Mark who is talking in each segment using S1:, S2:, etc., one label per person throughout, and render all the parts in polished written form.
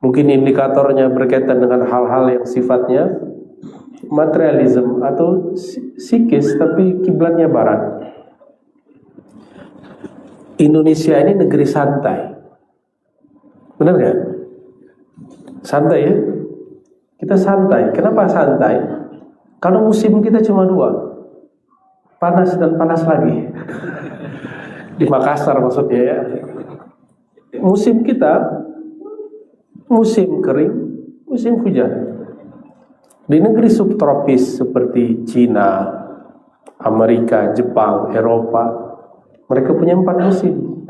S1: Mungkin indikatornya berkaitan dengan hal-hal yang sifatnya materialisme atau psikis, tapi kiblatnya barat. Indonesia ini negeri santai, benar nggak? Santai ya? Kita santai. Kenapa santai? Karena musim kita cuma dua, panas dan panas lagi. Di Makassar maksudnya ya. Musim kita musim kering, musim hujan. Di negeri subtropis seperti Cina, Amerika, Jepang, Eropa, mereka punya 4 musim.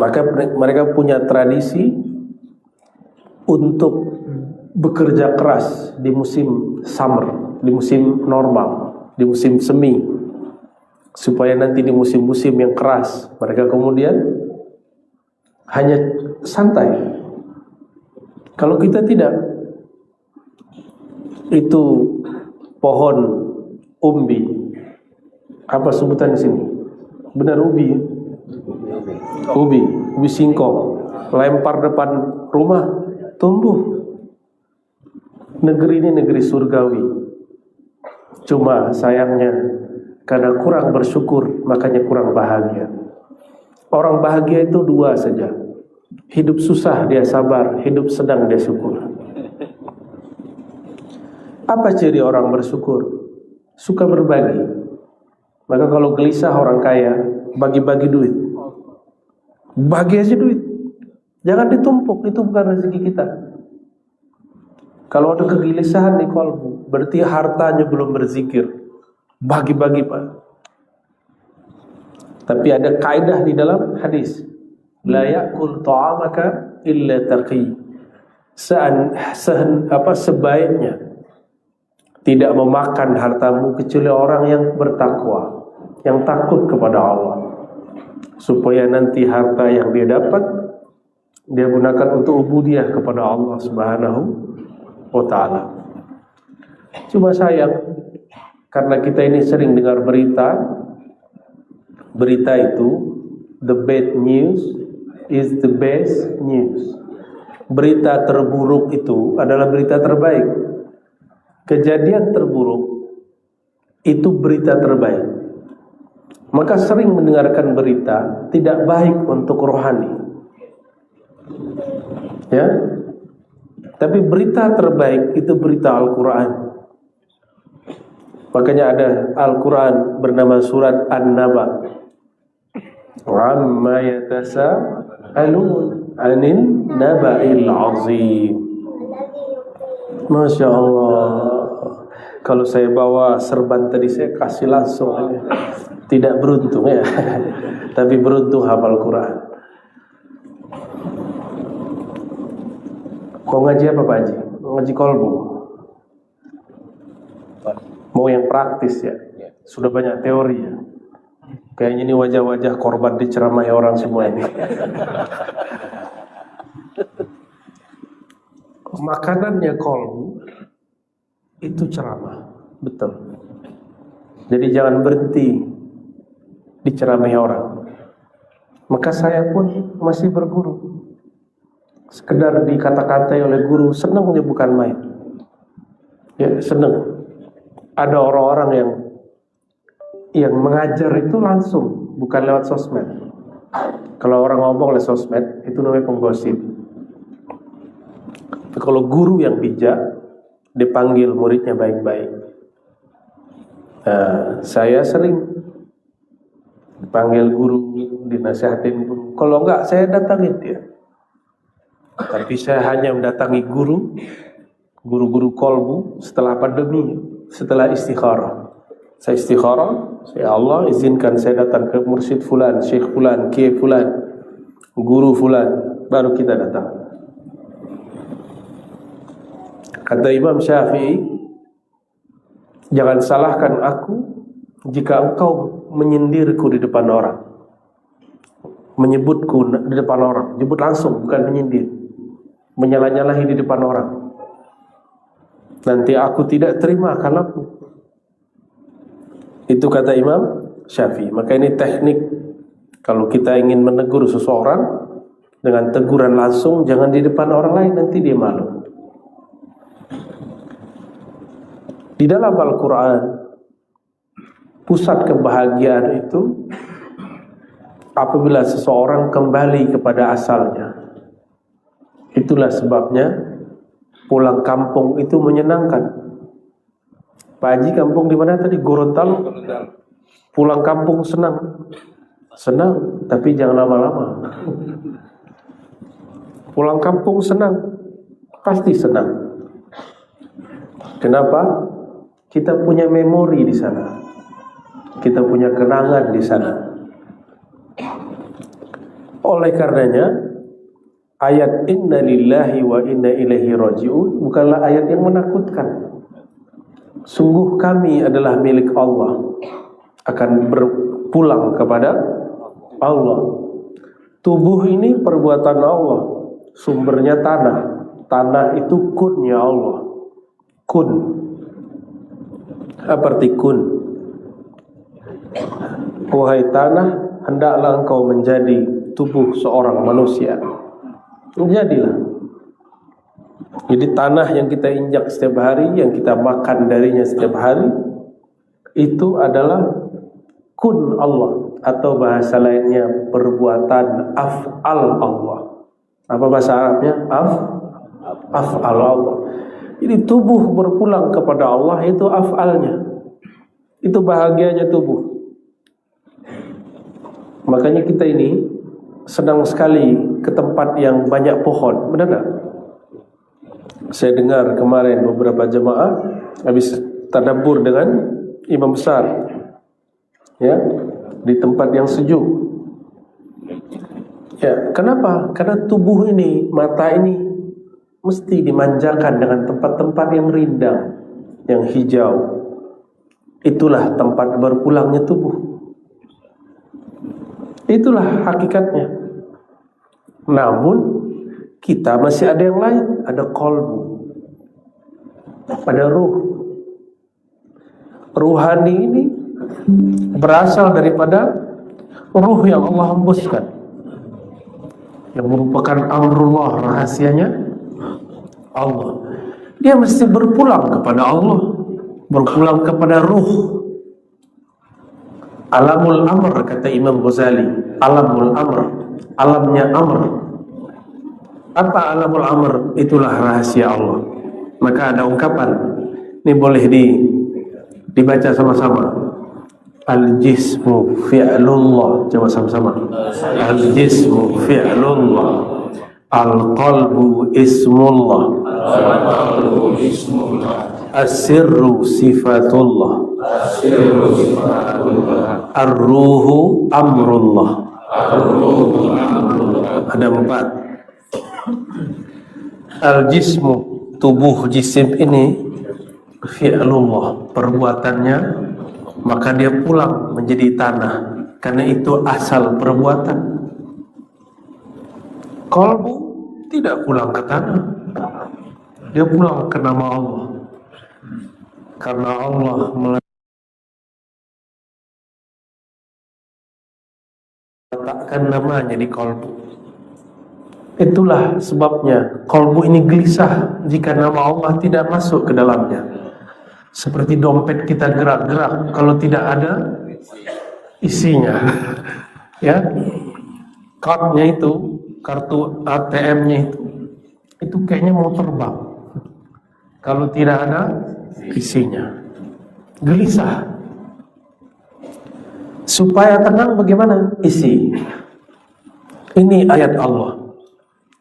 S1: Maka mereka punya tradisi untuk bekerja keras di musim summer, di musim normal, di musim semi, supaya nanti di musim-musim yang keras mereka kemudian hanya santai. Kalau kita tidak, itu pohon umbi, apa sebutan di sini? Benar ubi, ubi singkong, lempar depan rumah, tumbuh. Negeri ini negeri surgawi. Cuma sayangnya karena kurang bersyukur, makanya kurang bahagia. Orang bahagia itu 2 saja. Hidup susah dia sabar, hidup sedang dia syukur. Apa ciri orang bersyukur? Suka berbagi. Maka kalau gelisah orang kaya, bagi-bagi duit. Bagi aja duit. Jangan ditumpuk, itu bukan rezeki kita. Kalau ada kegelisahan di kalbu, berarti hartanya belum berzikir. Bagi-bagi Pak. Tapi ada kaidah di dalam hadis. La ya'kul ta'amaka illa taqi. Sebaiknya tidak memakan hartamu kecuali orang yang bertakwa, yang takut kepada Allah, supaya nanti harta yang dia dapat dia gunakan untuk ubudiyah kepada Allah Subhanahu wa ta'ala. Cuma sayang, karena kita ini sering dengar berita itu, the bad news is the best news. Berita terburuk itu adalah berita terbaik. Kejadian terburuk itu berita terbaik. Maka sering mendengarkan berita tidak baik untuk rohani, ya. Tapi berita terbaik itu berita Al-Quran. Makanya ada Al-Quran bernama surat An-Naba. Amma yatasa'alun 'anil naba'il 'azim. Masya Allah. Kalau saya bawa serban tadi saya kasih langsung aja. Tidak beruntung ya. Tapi beruntung hafal Quran. Mau ngaji apa Pak Haji? Ngaji kolbu. Mau yang praktis ya. Sudah banyak teori ya. Kayaknya ini wajah-wajah korban diceramai orang semua ini. Makanannya kolbu itu ceramah, betul. Jadi jangan berhenti diceramahi orang. Maka saya pun masih berguru. Sekedar dikata-katai oleh guru, senangnya bukan main. Ya, senang. Ada orang-orang yang mengajar itu langsung, bukan lewat sosmed. Kalau orang ngomong lewat sosmed, itu namanya penggosip. Tapi kalau guru yang bijak, dipanggil muridnya baik-baik. Saya sering dipanggil guru, dinasihatin guru. Kalau enggak, saya datangin dia. Tapi saya hanya mendatangi guru-guru kolbu setelah pandemi, setelah istikharah. Saya istikharah, ya Allah izinkan saya datang ke mursyid fulan, syekh fulan, kiai fulan, guru fulan, baru kita datang. Kata Imam Syafi'i, jangan salahkan aku jika engkau menyindirku di depan orang, menyebutku di depan orang, nyebut langsung bukan menyindir, menyalah-nyalahi di depan orang. Nanti aku tidak terima kalapmu. Itu kata Imam Syafi'i. Maka ini teknik kalau kita ingin menegur seseorang, dengan teguran langsung, jangan di depan orang lain, nanti dia malu. Di dalam Al-Quran, pusat kebahagiaan itu apabila seseorang kembali kepada asalnya. Itulah sebabnya pulang kampung itu menyenangkan. Pak Haji kampung di mana tadi? Gorontalo. Pulang kampung senang. Senang, tapi jangan lama-lama. Pulang kampung senang, pasti senang. Kenapa? Kita punya memori di sana. Kita punya kenangan di sana. Oleh karenanya, ayat inna lillahi wa inna ilaihi raji'un bukanlah ayat yang menakutkan. Sungguh kami adalah milik Allah, akan berpulang kepada Allah. Tubuh ini perbuatan Allah, sumbernya tanah. Tanah itu kunnya Allah. Kun. Apa arti kun? Wahai tanah, hendaklah engkau menjadi tubuh seorang manusia. Jadilah. Jadi tanah yang kita injak setiap hari, yang kita makan darinya setiap hari, itu adalah kun Allah, atau bahasa lainnya perbuatan af'al Allah. Apa bahasa Arabnya? Af'al Allah. Jadi tubuh berpulang kepada Allah itu af'alnya. Itu bahagianya tubuh. Makanya kita ini senang sekali ke tempat yang banyak pohon. Benar tak? Saya dengar kemarin beberapa jemaah habis tadabbur dengan imam besar, ya, di tempat yang sejuk. Ya, kenapa? Karena tubuh ini, mata ini mesti dimanjakan dengan tempat-tempat yang rindang, yang hijau. Itulah tempat berpulangnya tubuh. Itulah hakikatnya. Namun kita masih ada yang lain, ada qalbu, ada ruh. Ruhani ini berasal daripada ruh yang Allah hembuskan, yang merupakan amrullah, rahasianya Allah. Dia mesti berpulang kepada Allah, berpulang kepada ruh. Alamul amr, kata Imam Ghazali. Alamul amr, alamnya amr. Apa alamul amr? Itulah rahasia Allah. Maka ada ungkapan, ini boleh dibaca sama-sama. Al-jismu fi'lullah. Coba sama-sama. Al-jismu fi'lullah, al-qalbu ismullah, as-sirru sifatullah, ar-ruhu amrullah. Ada 4. Al-jismu, tubuh jisim ini, fi'lullah, perbuatannya, maka dia pulang menjadi tanah, karena itu asal perbuatan. Qalbu tidak pulang ke tanah, dia pulang ke nama Allah, karena Allah meletakkan namanya di qalbu. Itulah sebabnya qalbu ini gelisah jika nama Allah tidak masuk ke dalamnya. Seperti dompet kita gerak-gerak kalau tidak ada isinya. Ya, cardnya itu, kartu ATM-nya itu kayaknya mau terbang kalau tidak ada isinya. Gelisah. Supaya tenang bagaimana? Isi. Ini ayat Allah.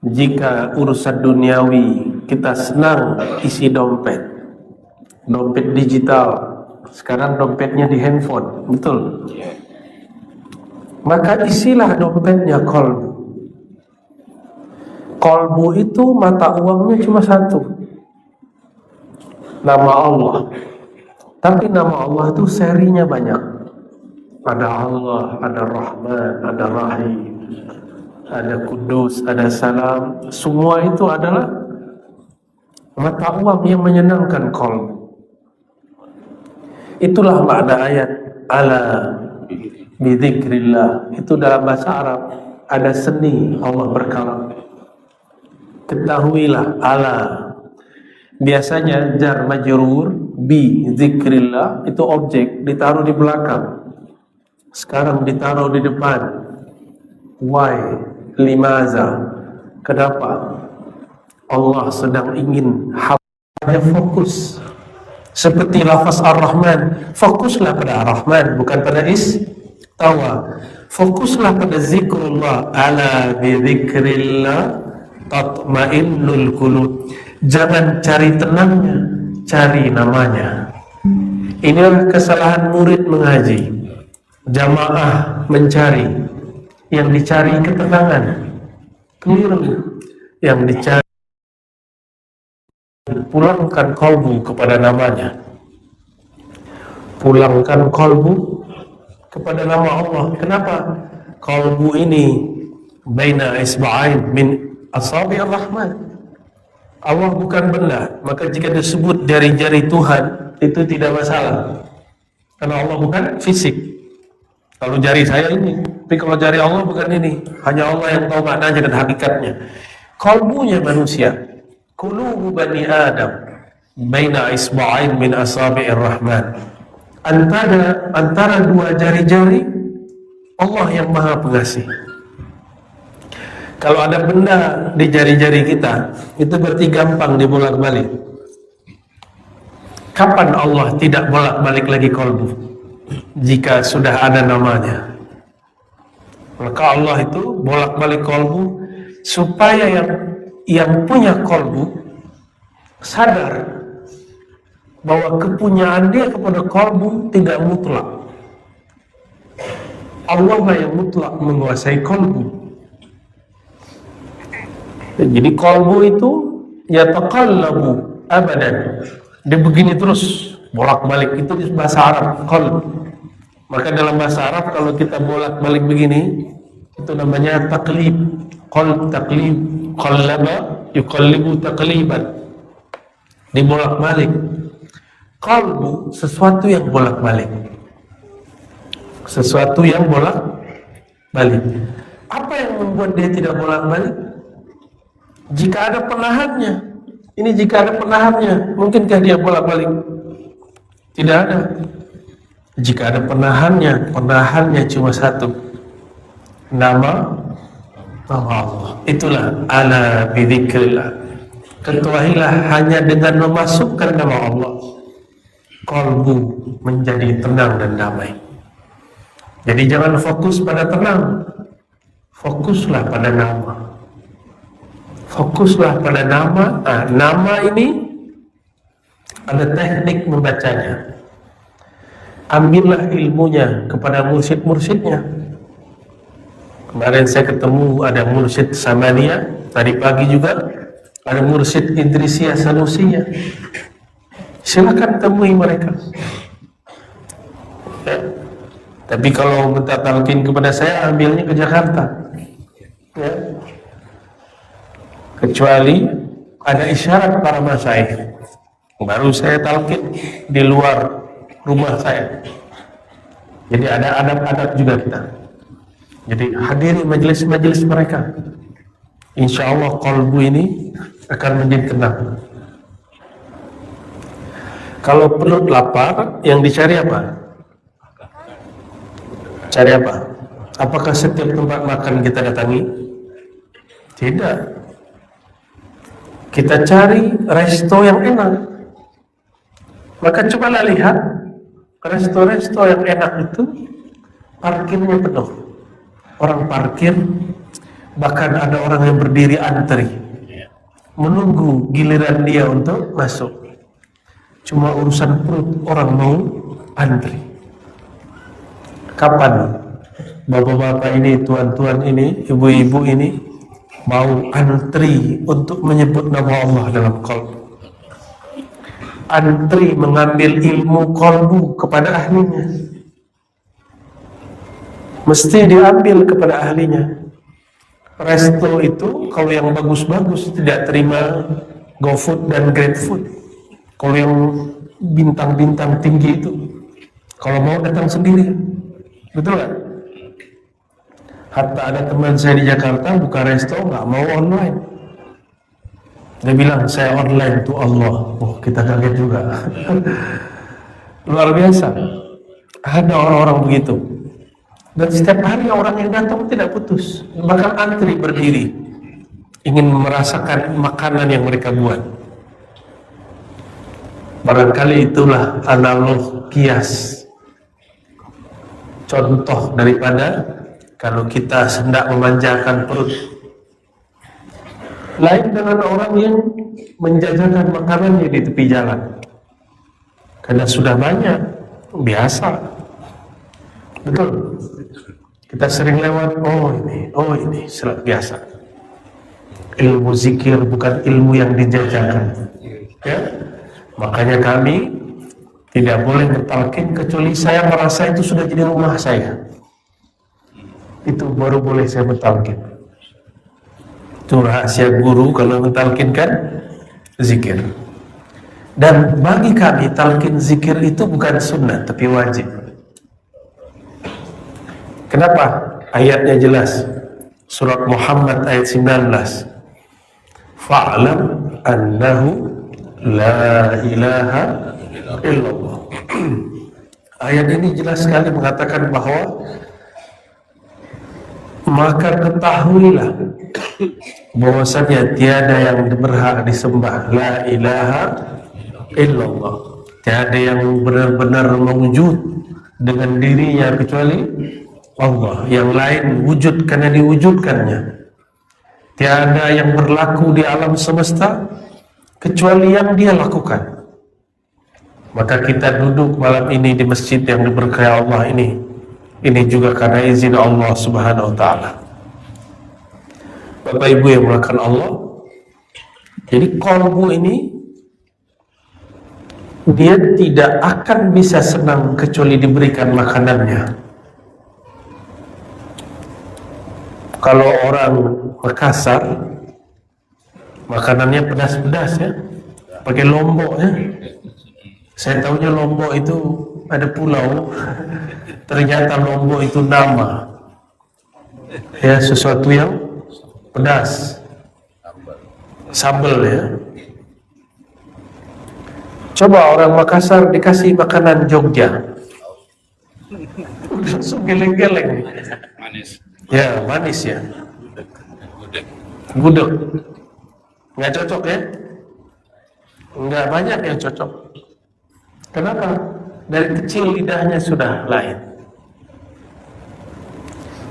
S1: Jika urusan duniawi kita senang isi dompet, dompet digital, sekarang dompetnya di handphone, betul? Maka isilah dompetnya qalbu. Qalbu itu mata uangnya cuma satu, nama Allah. Tapi nama Allah itu serinya banyak. Ada Allah, ada Rahman, ada Rahim, ada Kudus, ada Salam. Semua itu adalah mata uang yang menyenangkan qalbu. Itulah makna ayat ala bidzikrillah. Itu dalam bahasa Arab. ada seni Allah berkalam. Ketahuilah, ala. Biasanya jar majrur bi zikrillah itu objek ditaruh di belakang. Sekarang ditaruh di depan. Why? Limaza? Kenapa? Allah sedang ingin hambanya fokus. Seperti lafaz Ar-Rahman, fokuslah pada Ar-Rahman, bukan pada istawa. Fokuslah pada zikrullah. Ala bi zikrillah tatmainnul qulub. Jangan cari tenangnya, cari namanya. Inilah kesalahan murid mengaji. Jamaah mencari, yang dicari ketenangan. Keliru. Yang dicari, pulangkan kolbu kepada namanya. Pulangkan kolbu kepada nama Allah. Kenapa? Kolbu ini baina isba'ain min asabi'ir rahman. Allah bukan benda, maka jika disebut jari-jari Tuhan itu tidak masalah, karena Allah bukan fisik. Kalau jari saya ini, tapi kalau jari Allah bukan ini. Hanya Allah yang tahu maknanya dan hakikatnya. Kalbunya manusia, qulubu bani Adam baina isba'ain min asabi'ir rahman. Antara dua jari-jari Allah yang Maha Pengasih. Kalau ada benda di jari-jari kita, itu berarti gampang dibolak-balik. Kapan Allah tidak bolak-balik lagi kolbu? Jika sudah ada namanya. Maka Allah itu bolak-balik kolbu supaya yang punya kolbu sadar bahwa kepunyaan dia kepada kolbu tidak mutlak. Allah lah yang mutlak menguasai kolbu. Jadi kolbu itu yataqallabu abadan. Dia begini terus, bolak-balik. Itu bahasa Arab, qalb. Maka dalam bahasa Arab kalau kita bolak-balik begini, itu namanya taqlib. Qalb taqlib, qallaba yuqallibu taqliban. Dibolak-balik. Qalbu sesuatu yang bolak-balik. Sesuatu yang bolak-balik. Apa yang membuat dia tidak bolak-balik? Jika ada penahannya. Ini jika ada penahannya, mungkinkah dia bolak-balik? Tidak ada. Jika ada penahannya cuma satu. Nama Allah. Itulah ala bidzikrillah. Ketahuilah hanya dengan memasukkan nama Allah, kalbu menjadi tenang dan damai. Jadi jangan fokus pada tenang, fokuslah pada nama. Fokuslah pada nama. Nama ini ada teknik membacanya. Ambillah ilmunya kepada mursyid-mursyidnya. Kemarin saya ketemu ada mursyid Samania, tadi pagi juga ada mursyid Idrisiyah Sanusiyah. Silakan temui mereka. Ya. Tapi kalau minta talqin kepada saya, ambilnya ke Jakarta. Ya. Kecuali ada isyarat para masyayikh, baru saya talqin di luar rumah saya. Jadi ada adab-adab juga kita. Jadi hadiri majelis-majelis mereka. Insya Allah kalbu ini akan menjadi tenang. Kalau perut lapar, yang dicari apa? Cari apa? Apakah setiap tempat makan kita datangi? Tidak. Kita cari resto yang enak. Maka cobalah lihat resto-resto yang enak itu parkirnya penuh. Orang parkir, bahkan ada orang yang berdiri antri menunggu giliran dia untuk masuk. Cuma urusan perut orang mau antri. Kapan bapak-bapak ini, tuan-tuan ini, ibu-ibu ini mau antri untuk menyebut nama Allah dalam qalb? Antri mengambil ilmu qalbu kepada ahlinya. Mesti diambil kepada ahlinya. Resto itu kalau yang bagus-bagus tidak terima GoFood dan GrabFood. Kalau yang bintang-bintang tinggi itu, kalau mau datang sendiri. Betul kan? Hatta ada teman saya di Jakarta buka resto nggak mau online. Dia bilang saya online tuh Allah. Oh, kita kaget juga. Luar biasa. Ada orang-orang begitu. Dan setiap hari orang yang datang tidak putus, bahkan antri berdiri, ingin merasakan makanan yang mereka buat. Barangkali itulah analog kias, contoh daripada kalau kita hendak memanjakan perut. Lain dengan orang yang menjajakan makanannya di tepi jalan, karena sudah banyak, biasa. Betul. Kita sering lewat, oh ini biasa. Ilmu zikir bukan ilmu yang dijajakan. Ya, makanya kami tidak boleh mentalkin kecuali saya merasa itu sudah jadi rumah saya. Itu baru boleh saya mentalkin. Itu rahasia guru kalau mentalkin kan zikir. Dan bagi kami talkin zikir itu bukan sunnah tapi wajib. Kenapa? Ayatnya jelas. Surat Muhammad ayat 19. Fa'lam annahu la ilaha illallah. Ayat ini jelas sekali mengatakan bahwa maka ketahuilah bahwasanya tiada yang berhak disembah, la ilaha illallah. Tiada yang benar-benar mewujud dengan dirinya kecuali Allah. Yang lain wujud karena diwujudkannya. Tiada yang berlaku di alam semesta kecuali yang dia lakukan. Maka kita duduk malam ini di masjid yang diberkahi Allah ini juga karena izin Allah Subhanahu wa ta'ala. Bapak Ibu yang melakukan Allah, jadi kolbu ini dia tidak akan bisa senang kecuali diberikan makanannya. Kalau orang Makassar makanannya pedas-pedas ya, pakai lombok ya. Saya tahunya lombok itu ada pulau, ternyata lombok itu nama ya, sesuatu yang pedas, sambal ya. Coba orang Makassar dikasih makanan Jogja, langsung geleng-geleng. Manis. Ya, manis ya. Gudeg. Nggak cocok ya? Nggak banyak yang cocok. Kenapa? Dari kecil lidahnya sudah lain.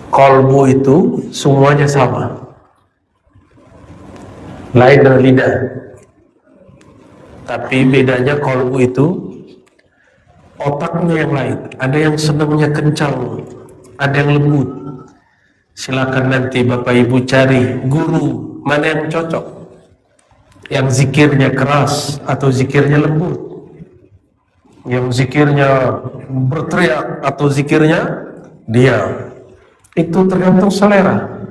S1: Kolbu itu semuanya sama. Lain dengan lidah. Tapi bedanya kolbu itu otaknya yang lain. Ada yang senangnya kencang, ada yang lembut. Silakan nanti Bapak Ibu cari guru mana yang cocok, yang zikirnya keras atau zikirnya lembut, yang zikirnya berteriak atau zikirnya diam. Itu tergantung selera.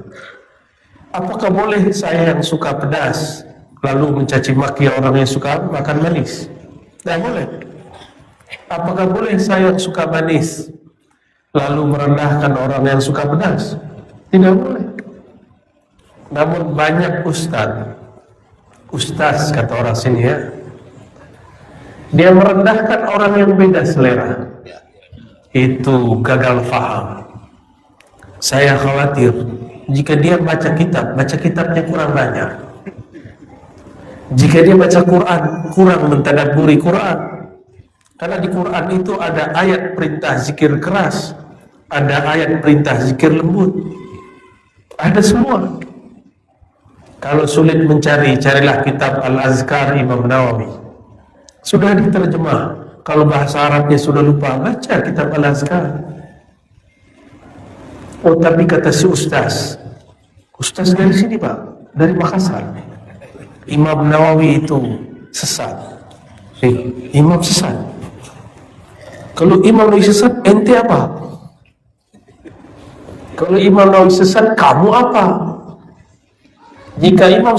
S1: Apakah boleh saya yang suka pedas lalu mencaci maki orang yang suka makan manis? Tidak boleh. Apakah boleh saya yang suka manis lalu merendahkan orang yang suka pedas? Tidak boleh. Namun banyak ustaz kata orang sini ya, dia merendahkan orang yang beda selera. Itu gagal faham. Saya khawatir jika dia baca kitabnya kurang banyak. Jika dia baca Quran, kurang mentadabburi Quran. Karena di Quran itu ada ayat perintah zikir keras, ada ayat perintah zikir lembut. Ada semua. Kalau sulit mencari, carilah kitab Al-Azkar Imam Nawawi. Sudah diterjemah. Kalau bahasa Arabnya sudah lupa, baca kitab Al-Azkar. Oh, tapi kata si ustaz dari sini Pak, dari Makassar, Imam Nawawi itu sesat. Imam sesat. Kalau Imam Nawawi sesat, ente apa? Kalau Imam Nawawi sesat, kamu apa? Jika Imam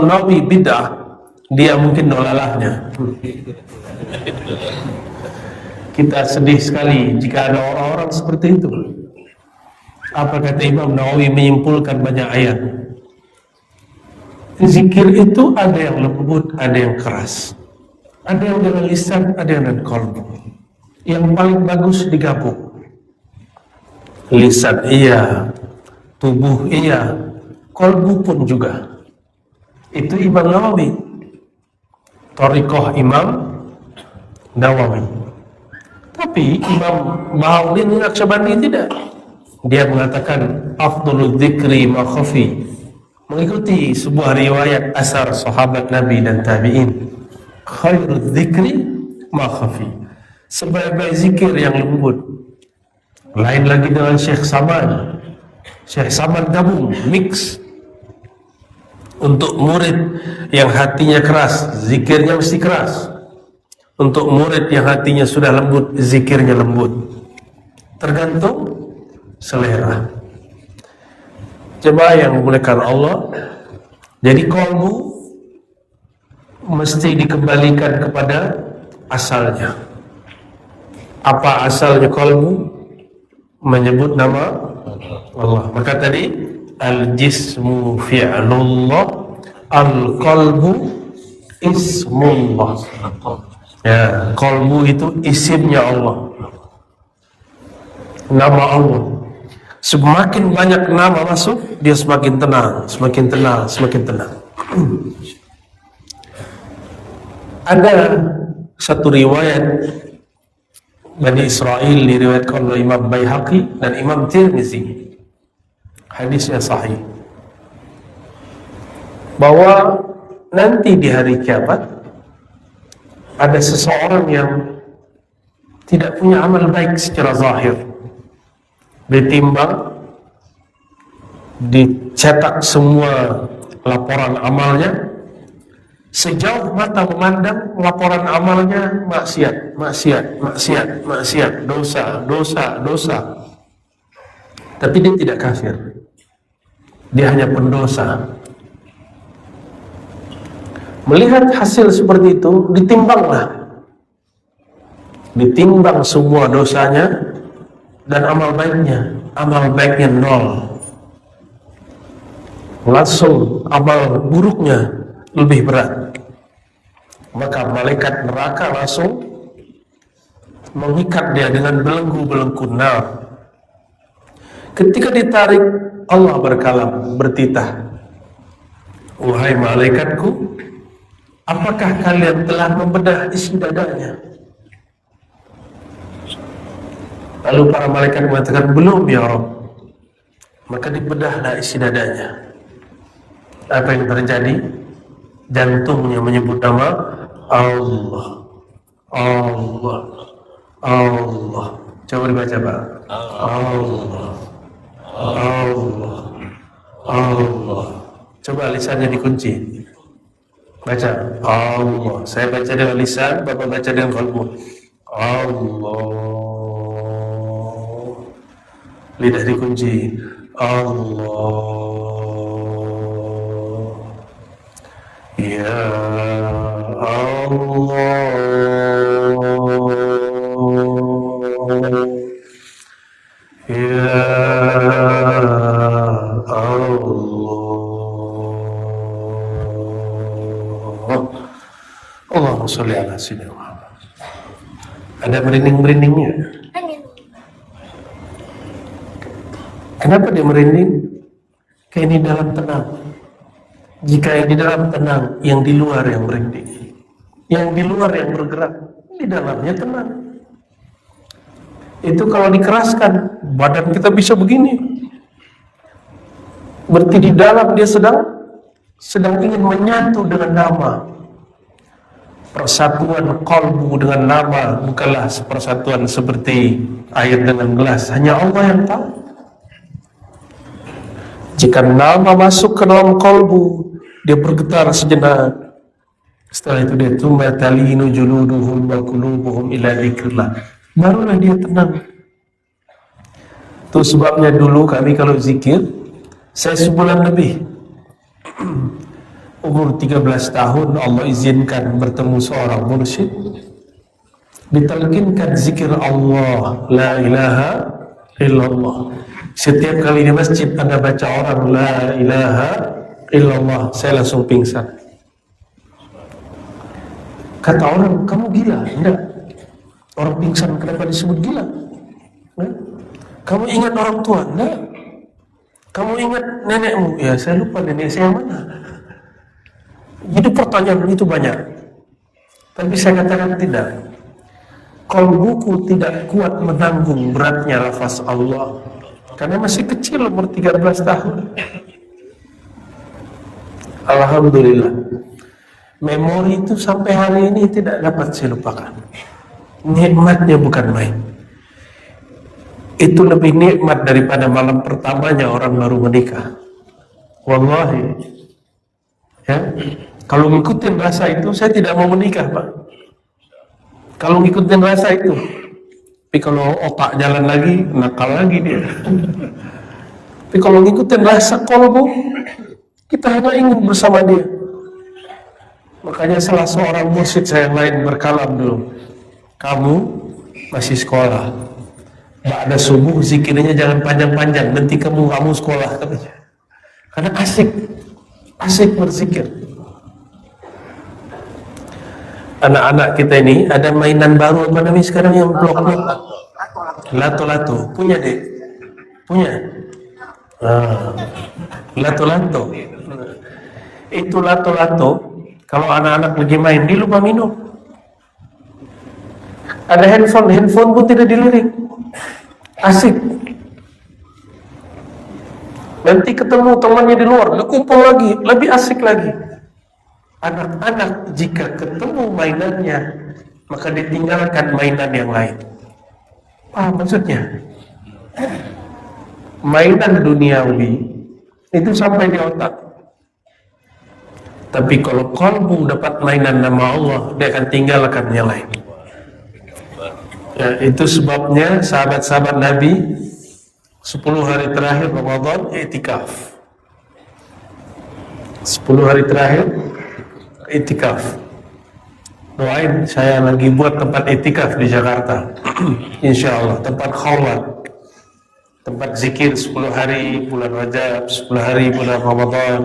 S1: Nawawi bid'ah, dia mungkin dolalahnya. Kita sedih sekali jika ada orang-orang seperti itu. Apa kata Imam Nawawi menyimpulkan banyak ayat? Zikir itu ada yang lembut, ada yang keras. Ada yang dengan lisan, ada yang dengan qalbu. Yang paling bagus digabung. Lisan iya, tubuh iya, qalbu pun juga. Itu Imam Nawawi. Thariqah Imam Nawawi. Tapi Imam Bahaudin Naqsyabandi tidak. Dia mengatakan afdhalul dzikri ma khafi, mengikuti sebuah riwayat asar sahabat Nabi dan tabi'in. Khairul dzikri ma khafi, sebaik-baik zikir yang lembut. Lain lagi dengan Syekh Saman. Syekh Saman gabung, mix. Untuk murid yang hatinya keras, zikirnya mesti keras. Untuk murid yang hatinya sudah lembut, zikirnya lembut. Tergantung selera. Jemaah yang dimuliakan Allah, jadi qalbu mesti dikembalikan kepada asalnya. Apa asalnya qalbu? Menyebut nama Allah. Maka tadi al-jismu fi'lullah, al-qalbu ismullah. Ya, qalbu itu isimnya Allah, nama Allah. Semakin banyak nama masuk, dia semakin tenang, semakin tenang, semakin tenang. Ada satu riwayat Bani Israel diriwayatkan oleh Imam Baihaqi dan Imam Tirmizi. Hadisnya sahih. Bahwa nanti di hari kiamat ada seseorang yang tidak punya amal baik secara zahir. Ditimbang, dicetak semua laporan amalnya. Sejauh mata memandang, laporan amalnya maksiat, maksiat, maksiat, maksiat, dosa, dosa, dosa. Tapi dia tidak kafir. Dia hanya pendosa. Melihat hasil seperti itu, ditimbanglah. Ditimbang semua dosanya dan amal baiknya. Amal baiknya 0. Langsung amal buruknya lebih berat. Maka malaikat neraka langsung mengikat dia dengan belenggu-belenggu nar. Ketika ditarik, Allah berkalam, bertitah, wahai malaikatku, apakah kalian telah membedah isi dadanya? Lalu para malaikat mengatakan, belum ya Rabb. Maka dibedahlah isi dadanya. Apa yang terjadi? Jantungnya menyebut nama Allah, Allah, Allah. Coba dibaca Pak. Allah, Allah, Allah. Coba lisannya dikunci. Baca Allah. Saya baca dengan lisan, Bapak baca dengan qalbu. Allah. Lidah dikunci. Allah. Ya Allah, ya Allah. Allahumma sholli ala sayyidina Muhammad. Ada merinding-merindingnya? Kenapa dia merinding? Kayak ini dalam tenang. Jika yang di dalam tenang, yang di luar yang merinding. Yang di luar yang bergerak, di dalamnya tenang. Itu kalau dikeraskan, badan kita bisa begini. Berarti di dalam dia sedang ingin menyatu dengan nama. Persatuan qalbu dengan nama bukanlah persatuan seperti air dengan gelas. Hanya Allah yang tahu. Jika nama masuk ke dalam qalbu, dia bergetar sejenak. Setelah itu dia talinu juluduhum wa qulubuhum ila dzikrillah. Barulah dia tenang. Itu sebabnya dulu kami kalau zikir, saya sebulan lebih. Umur 13 tahun Allah izinkan bertemu seorang mursyid. Ditalkinkan zikir Allah, la ilaha illallah. Setiap kali di masjid Anda baca orang la ilaha illallah, saya langsung pingsan. Kata orang, kamu gila? Enggak. Orang pingsan kenapa disebut gila? Kamu ingat orang tua? Enggak. Kamu ingat nenekmu? Ya saya lupa nenek saya mana. Jadi pertanyaan itu banyak. Tapi saya katakan tidak. Qalbuku tidak kuat menanggung beratnya lafaz Allah. Karena masih kecil, umur 13 tahun. Alhamdulillah. Memori itu sampai hari ini tidak dapat saya lupakan. Nikmatnya bukan main. Itu lebih nikmat daripada malam pertamanya orang baru menikah. Wallahi. Ya, kalau ngikutin rasa itu, saya tidak mau menikah, Pak. Kalau ngikutin rasa itu. Tapi kalau otak jalan lagi, nakal lagi dia. Tapi kalau ngikutin rasa kolbu, kita hanya ingin bersama dia. Makanya salah seorang mursyid saya yang lain berkalam dulu. Kamu masih sekolah. Ba'da subuh zikirnya jangan panjang-panjang, nanti kamu sekolah katanya. Karena asik berzikir. Anak-anak kita ini ada mainan baru apa namanya sekarang yang blok-blok, lato-lato. Punya deh, punya. Lato-lato. Itu lato-lato. Kalau anak-anak lagi main, dia lupa minum. Ada handphone pun tidak dilirik. Asik. Nanti ketemu temannya di luar, kumpul lagi, lebih asik lagi. Anak-anak jika ketemu mainannya, maka ditinggalkan mainan yang lain. Paham maksudnya? Mainan duniawi itu sampai di otak. Tapi kalau qalbu dapat mainan nama Allah, dia akan tinggalkan yang lain. Ya, itu sebabnya sahabat-sahabat Nabi 10 hari terakhir Ramadan i'tikaf. 10 hari terakhir i'tikaf. Doain, saya lagi buat tempat i'tikaf di Jakarta. Insyaallah, tempat khalwat. Tempat zikir 10 hari bulan Rajab, 10 hari bulan Ramadan,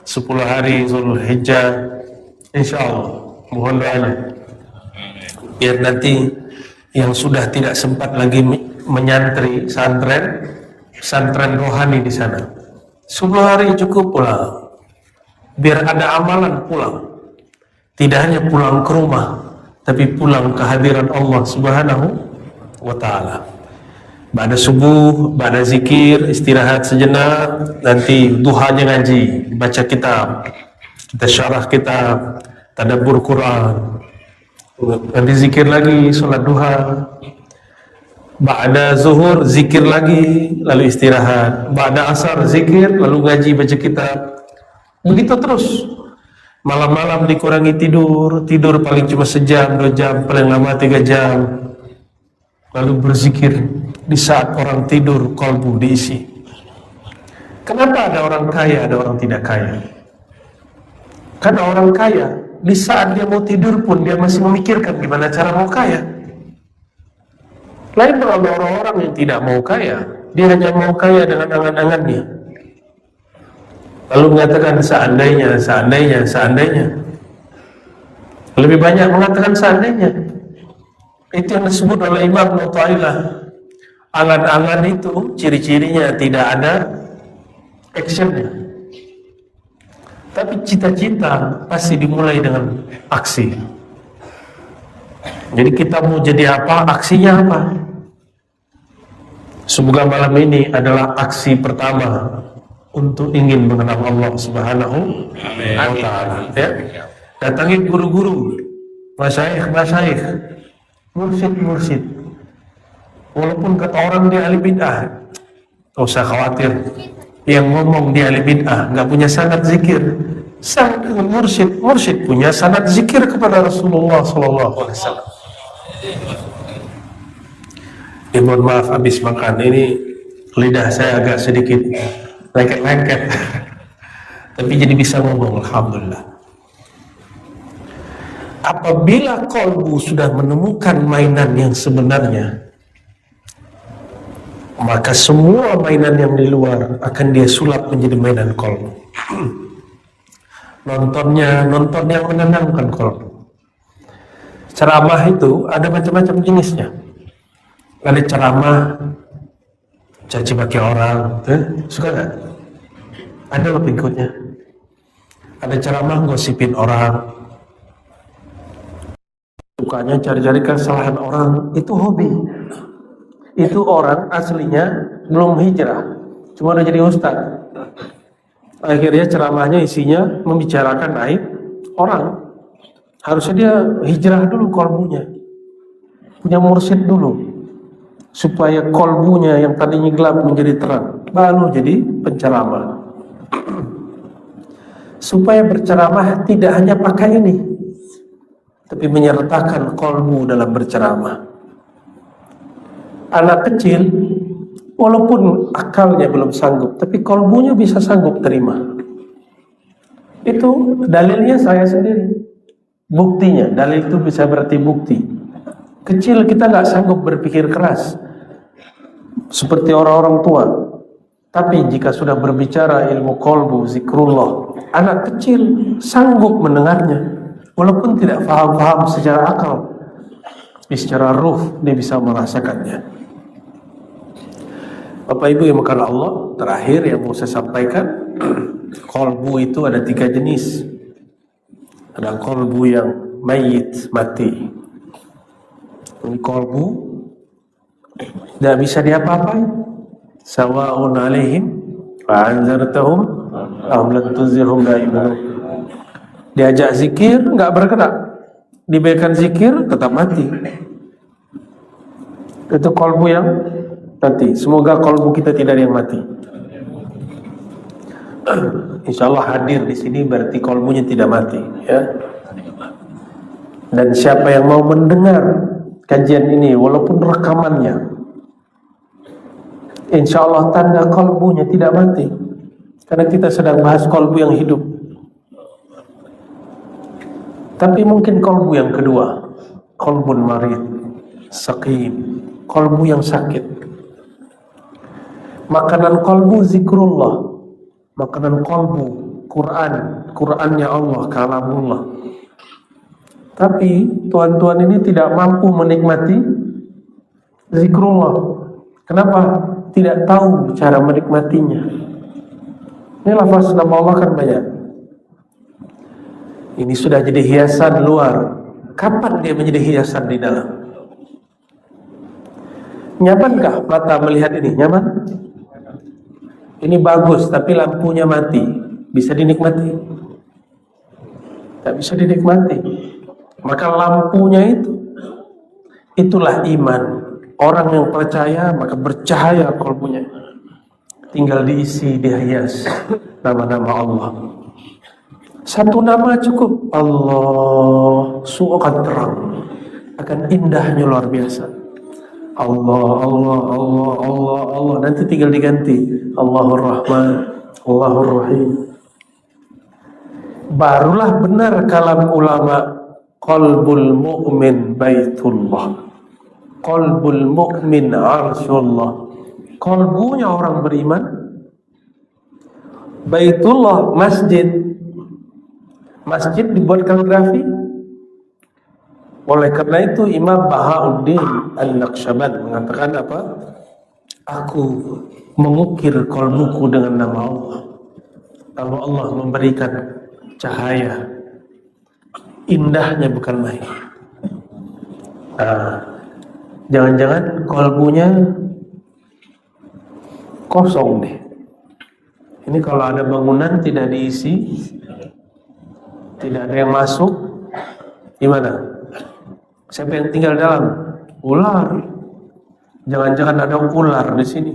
S1: 10 hari Zulhijjah. Insyaallah, mohon doanya. Biar nanti yang sudah tidak sempat lagi menyantri santren rohani di sana, 10 hari cukup pulang. Biar ada amalan pulang. Tidak hanya pulang ke rumah, tapi pulang ke hadirat Allah Subhanahu wa ta'ala. Ba'da subuh, ba'da zikir, istirahat sejenak, nanti duhanya ngaji, baca kitab, kita syarah kitab, tadabbur Quran. Nanti zikir lagi, sholat duha. Ba'da zuhur, zikir lagi, lalu istirahat. Ba'da asar, zikir, lalu ngaji, baca kitab. Begitu terus. Malam-malam dikurangi tidur paling cuma sejam, 2 jam, paling lama 3 jam. Lalu berzikir di saat orang tidur, qalbu diisi. Kenapa ada orang kaya, ada orang tidak kaya? Karena orang kaya, di saat dia mau tidur pun dia masih memikirkan gimana cara mau kaya. Lain dengan orang-orang yang tidak mau kaya, dia hanya mau kaya dengan angan-angannya. Lalu mengatakan seandainya. Lebih banyak mengatakan seandainya. Itu yang disebut oleh Imam Mu'ta'ilah. Angan-angan itu ciri-cirinya tidak ada actionnya. Tapi cita-cita pasti dimulai dengan aksi. Jadi kita mau jadi apa, aksinya apa? Semoga malam ini adalah aksi pertama untuk ingin mengenal Allah Subhanahu wa ta'ala. Ya? Datangi guru-guru, masyayikh, mursyid. Walaupun kata orang dia ahli bid'ah, gak usah khawatir. Yang ngomong dia ahli bid'ah, gak punya sanad zikir. Sanad dengan mursyid punya sanad zikir kepada Rasulullah SAW. Mohon maaf habis makan ini lidah saya agak sedikit lengket-lengket, tapi jadi bisa ngomong, alhamdulillah. Apabila qalbu sudah menemukan mainan yang sebenarnya, maka semua mainan yang di luar akan dia sulap menjadi mainan kolbu. Nonton yang menenangkan kolbu. Ceramah itu ada macam-macam jenisnya. Ada ceramah caci maki orang, suka nggak? Ada lo pengikutnya. Ada ceramah gosipin orang, sukanya cari-cari kesalahan orang, itu hobi. Itu orang aslinya belum hijrah, cuma udah jadi ustaz. Akhirnya ceramahnya isinya membicarakan aib orang. Harusnya dia hijrah dulu kolbunya, punya mursyid dulu, supaya kolbunya yang tadinya gelap menjadi terang, baru jadi penceramah. Supaya berceramah tidak hanya pakai ini, tapi menyertakan kolbu dalam berceramah. Anak kecil, walaupun akalnya belum sanggup, tapi kolbunya bisa sanggup terima. Itu dalilnya saya sendiri. Buktinya, dalil itu bisa berarti bukti. Kecil kita nggak sanggup berpikir keras seperti orang-orang tua. Tapi jika sudah berbicara ilmu kolbu, zikrullah, anak kecil sanggup mendengarnya, walaupun tidak paham-paham secara akal, tapi secara ruh dia bisa merasakannya. Bapak Ibu yang makan Allah, terakhir yang mau saya sampaikan, kolbu itu ada 3 jenis. Ada kolbu yang mayit, mati. Ini kolbu tidak bisa diapa-apain. Sawa'un alaihim fa'anzartahum am lam tunzirhum la yu'minun. Diajak zikir enggak bergerak, diberikan zikir tetap mati. Itu kolbu yang mati. Semoga kolbu kita tidak ada yang mati. Insyaallah hadir di sini berarti kolbunya tidak mati, ya. Dan siapa yang mau mendengar kajian ini walaupun rekamannya, insyaallah tanda kolbunya tidak mati, karena kita sedang bahas kolbu yang hidup. Tapi mungkin kolbu yang kedua, kolbun marid, saqim, kolbu yang sakit. Makanan kolbu zikrullah, makanan kolbu Qur'annya Allah, kalamullah. Tapi tuan-tuan ini tidak mampu menikmati zikrullah. Kenapa? Tidak tahu cara menikmatinya. Ini lafaz nama Allah kan banyak. Ini sudah jadi hiasan luar. Kapan dia menjadi hiasan di dalam? Nyamankah mata melihat ini? Nyaman? Ini bagus, tapi lampunya mati. Bisa dinikmati? Tak bisa dinikmati. Maka lampunya itulah iman. Orang yang percaya maka bercahaya kolbunya. Tinggal diisi, dihias nama-nama Allah. Satu nama cukup. Allah, suakan terang, akan indahnya luar biasa. Allah, Allah, Allah, Allah, Allah. Nanti tinggal diganti Allahur Rahman, Allahur Rahim. Barulah benar kalam ulama, qalbul mu'min baitullah, qalbul mu'min arsyullah. Kalbunya orang beriman baitullah, masjid. Masjid dibuat kaligrafi. Oleh karena itu Imam Bahauddin An-Naqsyaband mengatakan apa? Aku mengukir kalbuku dengan nama Allah. Lalu Allah memberikan cahaya. Indahnya bukan main. Jangan-jangan kalbunya kosong deh. Ini kalau ada bangunan tidak diisi, tidak ada yang masuk, gimana? Siapa yang tinggal dalam? Ular. Jangan-jangan ada ular di sini.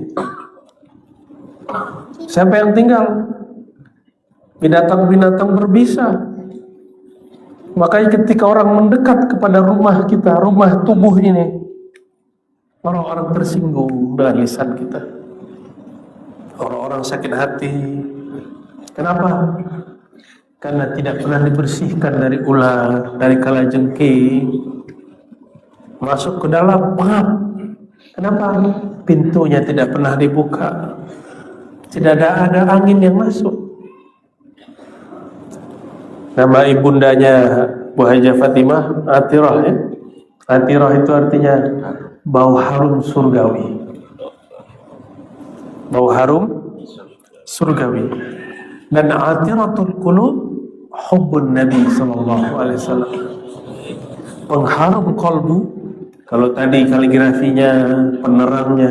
S1: Siapa yang tinggal? Binatang-binatang berbisa. Makanya ketika orang mendekat kepada rumah kita, rumah tubuh ini, orang-orang tersinggung dengan lisan kita. Orang-orang sakit hati. Kenapa? Karena tidak pernah dibersihkan dari ular, dari kalajengking. Masuk ke dalam, paham. Kenapa? pintunya tidak pernah dibuka, tidak ada angin yang masuk. Nama ibundanya Bu Hajah Fatimah Atirah, ya? Atirah itu artinya bau harum surgawi. Bau harum surgawi. Dan atiratul qulub hubbun Nabi sallallahu alaihi wasallam. Pengharum kalbu, kalau tadi kaligrafinya, penerangnya,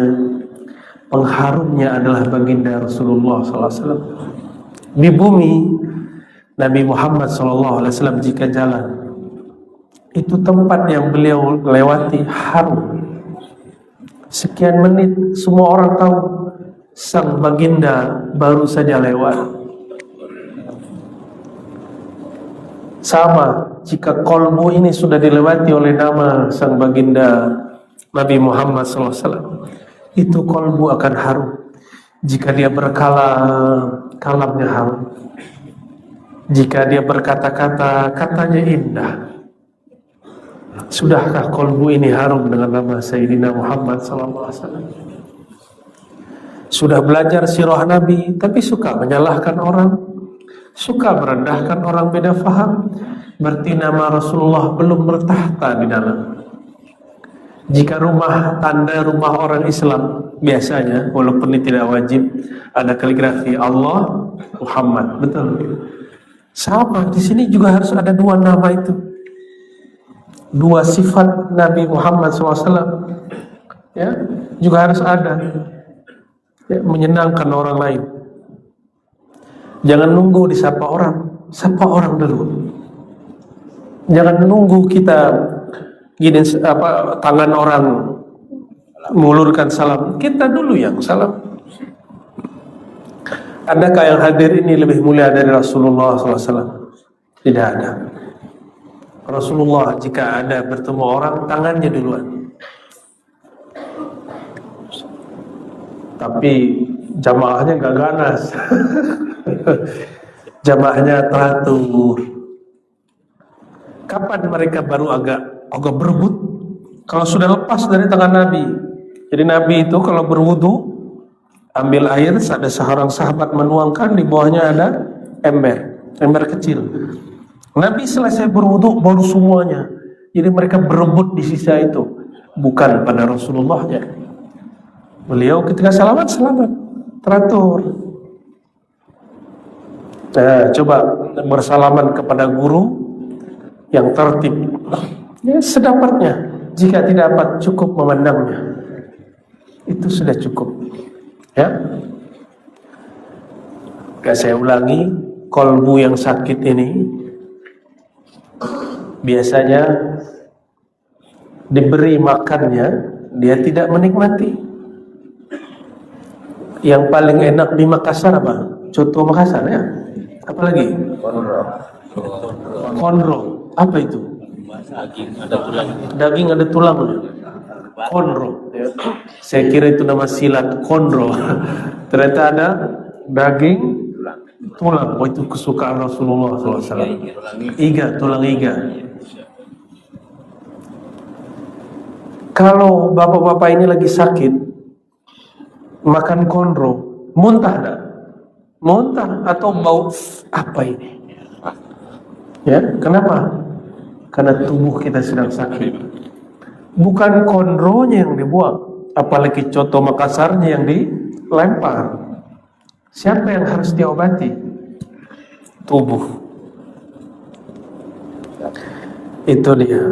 S1: pengharumnya adalah baginda Rasulullah sallallahu alaihi wasallam. Di bumi Nabi Muhammad sallallahu alaihi wasallam jika jalan, itu tempat yang beliau lewati harum. Sekian menit semua orang tahu sang baginda baru saja lewat. Sama jika kolbu ini sudah dilewati oleh nama sang baginda Nabi Muhammad SAW, itu kolbu akan harum. Jika dia berkalam, kalamnya harum. Jika dia berkata-kata, katanya indah. Sudahkah kolbu ini harum dengan nama Sayyidina Muhammad SAW? Sudah belajar sirah Nabi, tapi suka menyalahkan orang, suka merendahkan orang beda faham, berarti nama Rasulullah belum bertahta di dalam. Jika rumah tanda rumah orang Islam biasanya, walaupun ini tidak wajib, ada kaligrafi Allah Muhammad, betul. Sama di sini juga harus ada dua nama itu, dua sifat Nabi Muhammad SAW, ya, juga harus ada, ya, menyenangkan orang lain. Jangan nunggu disapa orang, sapa orang dulu. Jangan nunggu kita gini tangan orang mengulurkan salam, kita dulu yang salam. Adakah yang hadir ini lebih mulia dari Rasulullah SAW? Tidak ada. Rasulullah jika ada bertemu orang, tangannya duluan. Tapi jamaahnya gak ganas. Jamaahnya teratur. Kapan mereka baru agak berebut? Kalau sudah lepas dari tangan Nabi. Jadi Nabi itu kalau berwudu, ambil air, ada seorang sahabat menuangkan, di bawahnya ada ember kecil. Nabi selesai berwudu baru semuanya. Jadi mereka berebut di sisa itu, bukan pada Rasulullahnya. Beliau ketika selamat teratur. Nah, coba bersalaman kepada guru yang tertib, ya sedapatnya. Jika tidak dapat, cukup memandangnya, itu sudah cukup. Ya, saya ulangi, kolbu yang sakit ini biasanya diberi makannya, dia tidak menikmati. Yang paling enak di Makassar apa? Coto Makassar, ya. Apalagi? Konro. Apa itu? Daging ada tulangnya. Konro. Saya kira itu nama silat, konro. Ternyata ada daging tulang. Oh, itu kesukaan Rasulullah SAW. Iga, tulang iga. Kalau bapak-bapak ini lagi sakit, makan konro, muntah enggak? Muntah atau bau apa ini? Ya, kenapa? Karena tubuh kita sedang sakit. Bukan konronya yang dibuang, apalagi coto Makassarnya yang dilempar. Siapa yang harus diobati? Tubuh. Itu dia.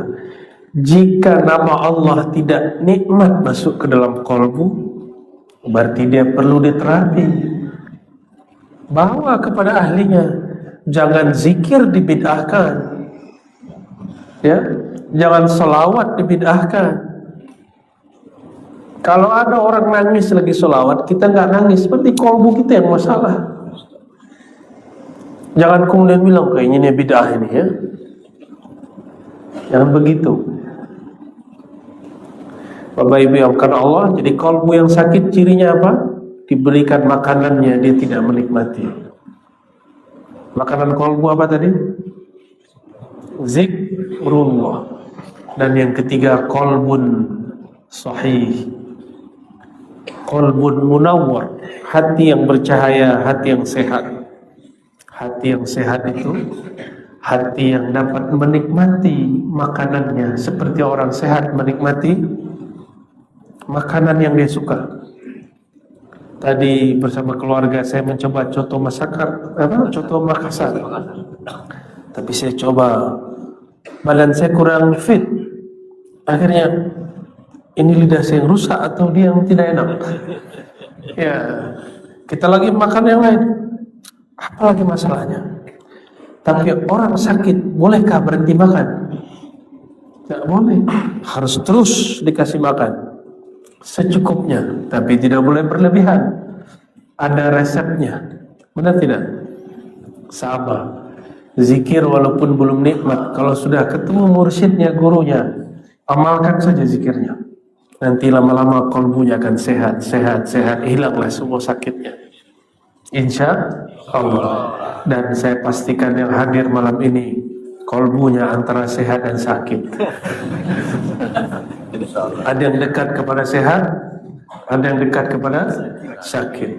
S1: Jika nama Allah tidak nikmat masuk ke dalam kolbu, berarti dia perlu diterapi. Bawa kepada ahlinya. Jangan zikir dibid'ahkan, ya. Jangan selawat dibid'ahkan. Kalau ada orang nangis lagi selawat, kita nggak nangis, seperti kolbu kita yang masalah. Jangan kemudian bilang kayaknya ini bid'ah ini, ya. Jangan begitu. Bapak Ibu yang karena Allah, jadi kolbu yang sakit cirinya apa? Diberikan makanannya, dia tidak menikmati. Makanan kolbu apa tadi? Zikrullah. Dan yang ketiga, kolbun sahih. Qalbun munawwar, hati yang bercahaya, hati yang sehat. Hati yang sehat itu hati yang dapat menikmati makanannya seperti orang sehat menikmati makanan yang dia suka. Tadi bersama keluarga saya mencoba coto Makassar. Tapi saya coba, badan saya kurang fit. Akhirnya ini lidah saya yang rusak atau dia yang tidak enak. Ya, kita lagi makan yang lain. Apa lagi masalahnya? Tapi orang sakit, bolehkah berhenti makan? Tidak boleh. Harus terus dikasih makan secukupnya, tapi tidak boleh berlebihan. Ada resepnya. Benar tidak? Sama. Zikir walaupun belum nikmat, kalau sudah ketemu mursyidnya, gurunya, amalkan saja zikirnya. Nanti lama-lama kolbunya akan sehat, hilanglah semua sakitnya. Insya Allah. Dan saya pastikan yang hadir malam ini kolbunya antara sehat dan sakit. Ada yang dekat kepada sehat, ada yang dekat kepada sakit.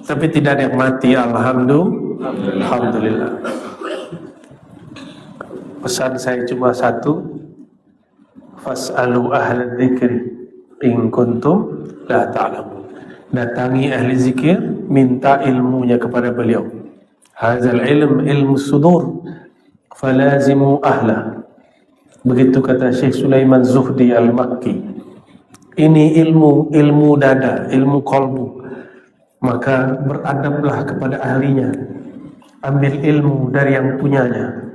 S1: Tapi tidak ada yang mati, alhamdulillah. Pesan saya cuma satu, fas'alu ahla dzikri in kuntum la ta'lamun. Datangi ahli zikir, minta ilmunya kepada beliau. Hadzal ilmu sudur, falazimu ahla. Begitu kata Syekh Sulaiman Zuhdi Al-Makki. Ini ilmu dada, ilmu kolbu. Maka beradablah kepada ahlinya. Ambil ilmu dari yang punyanya.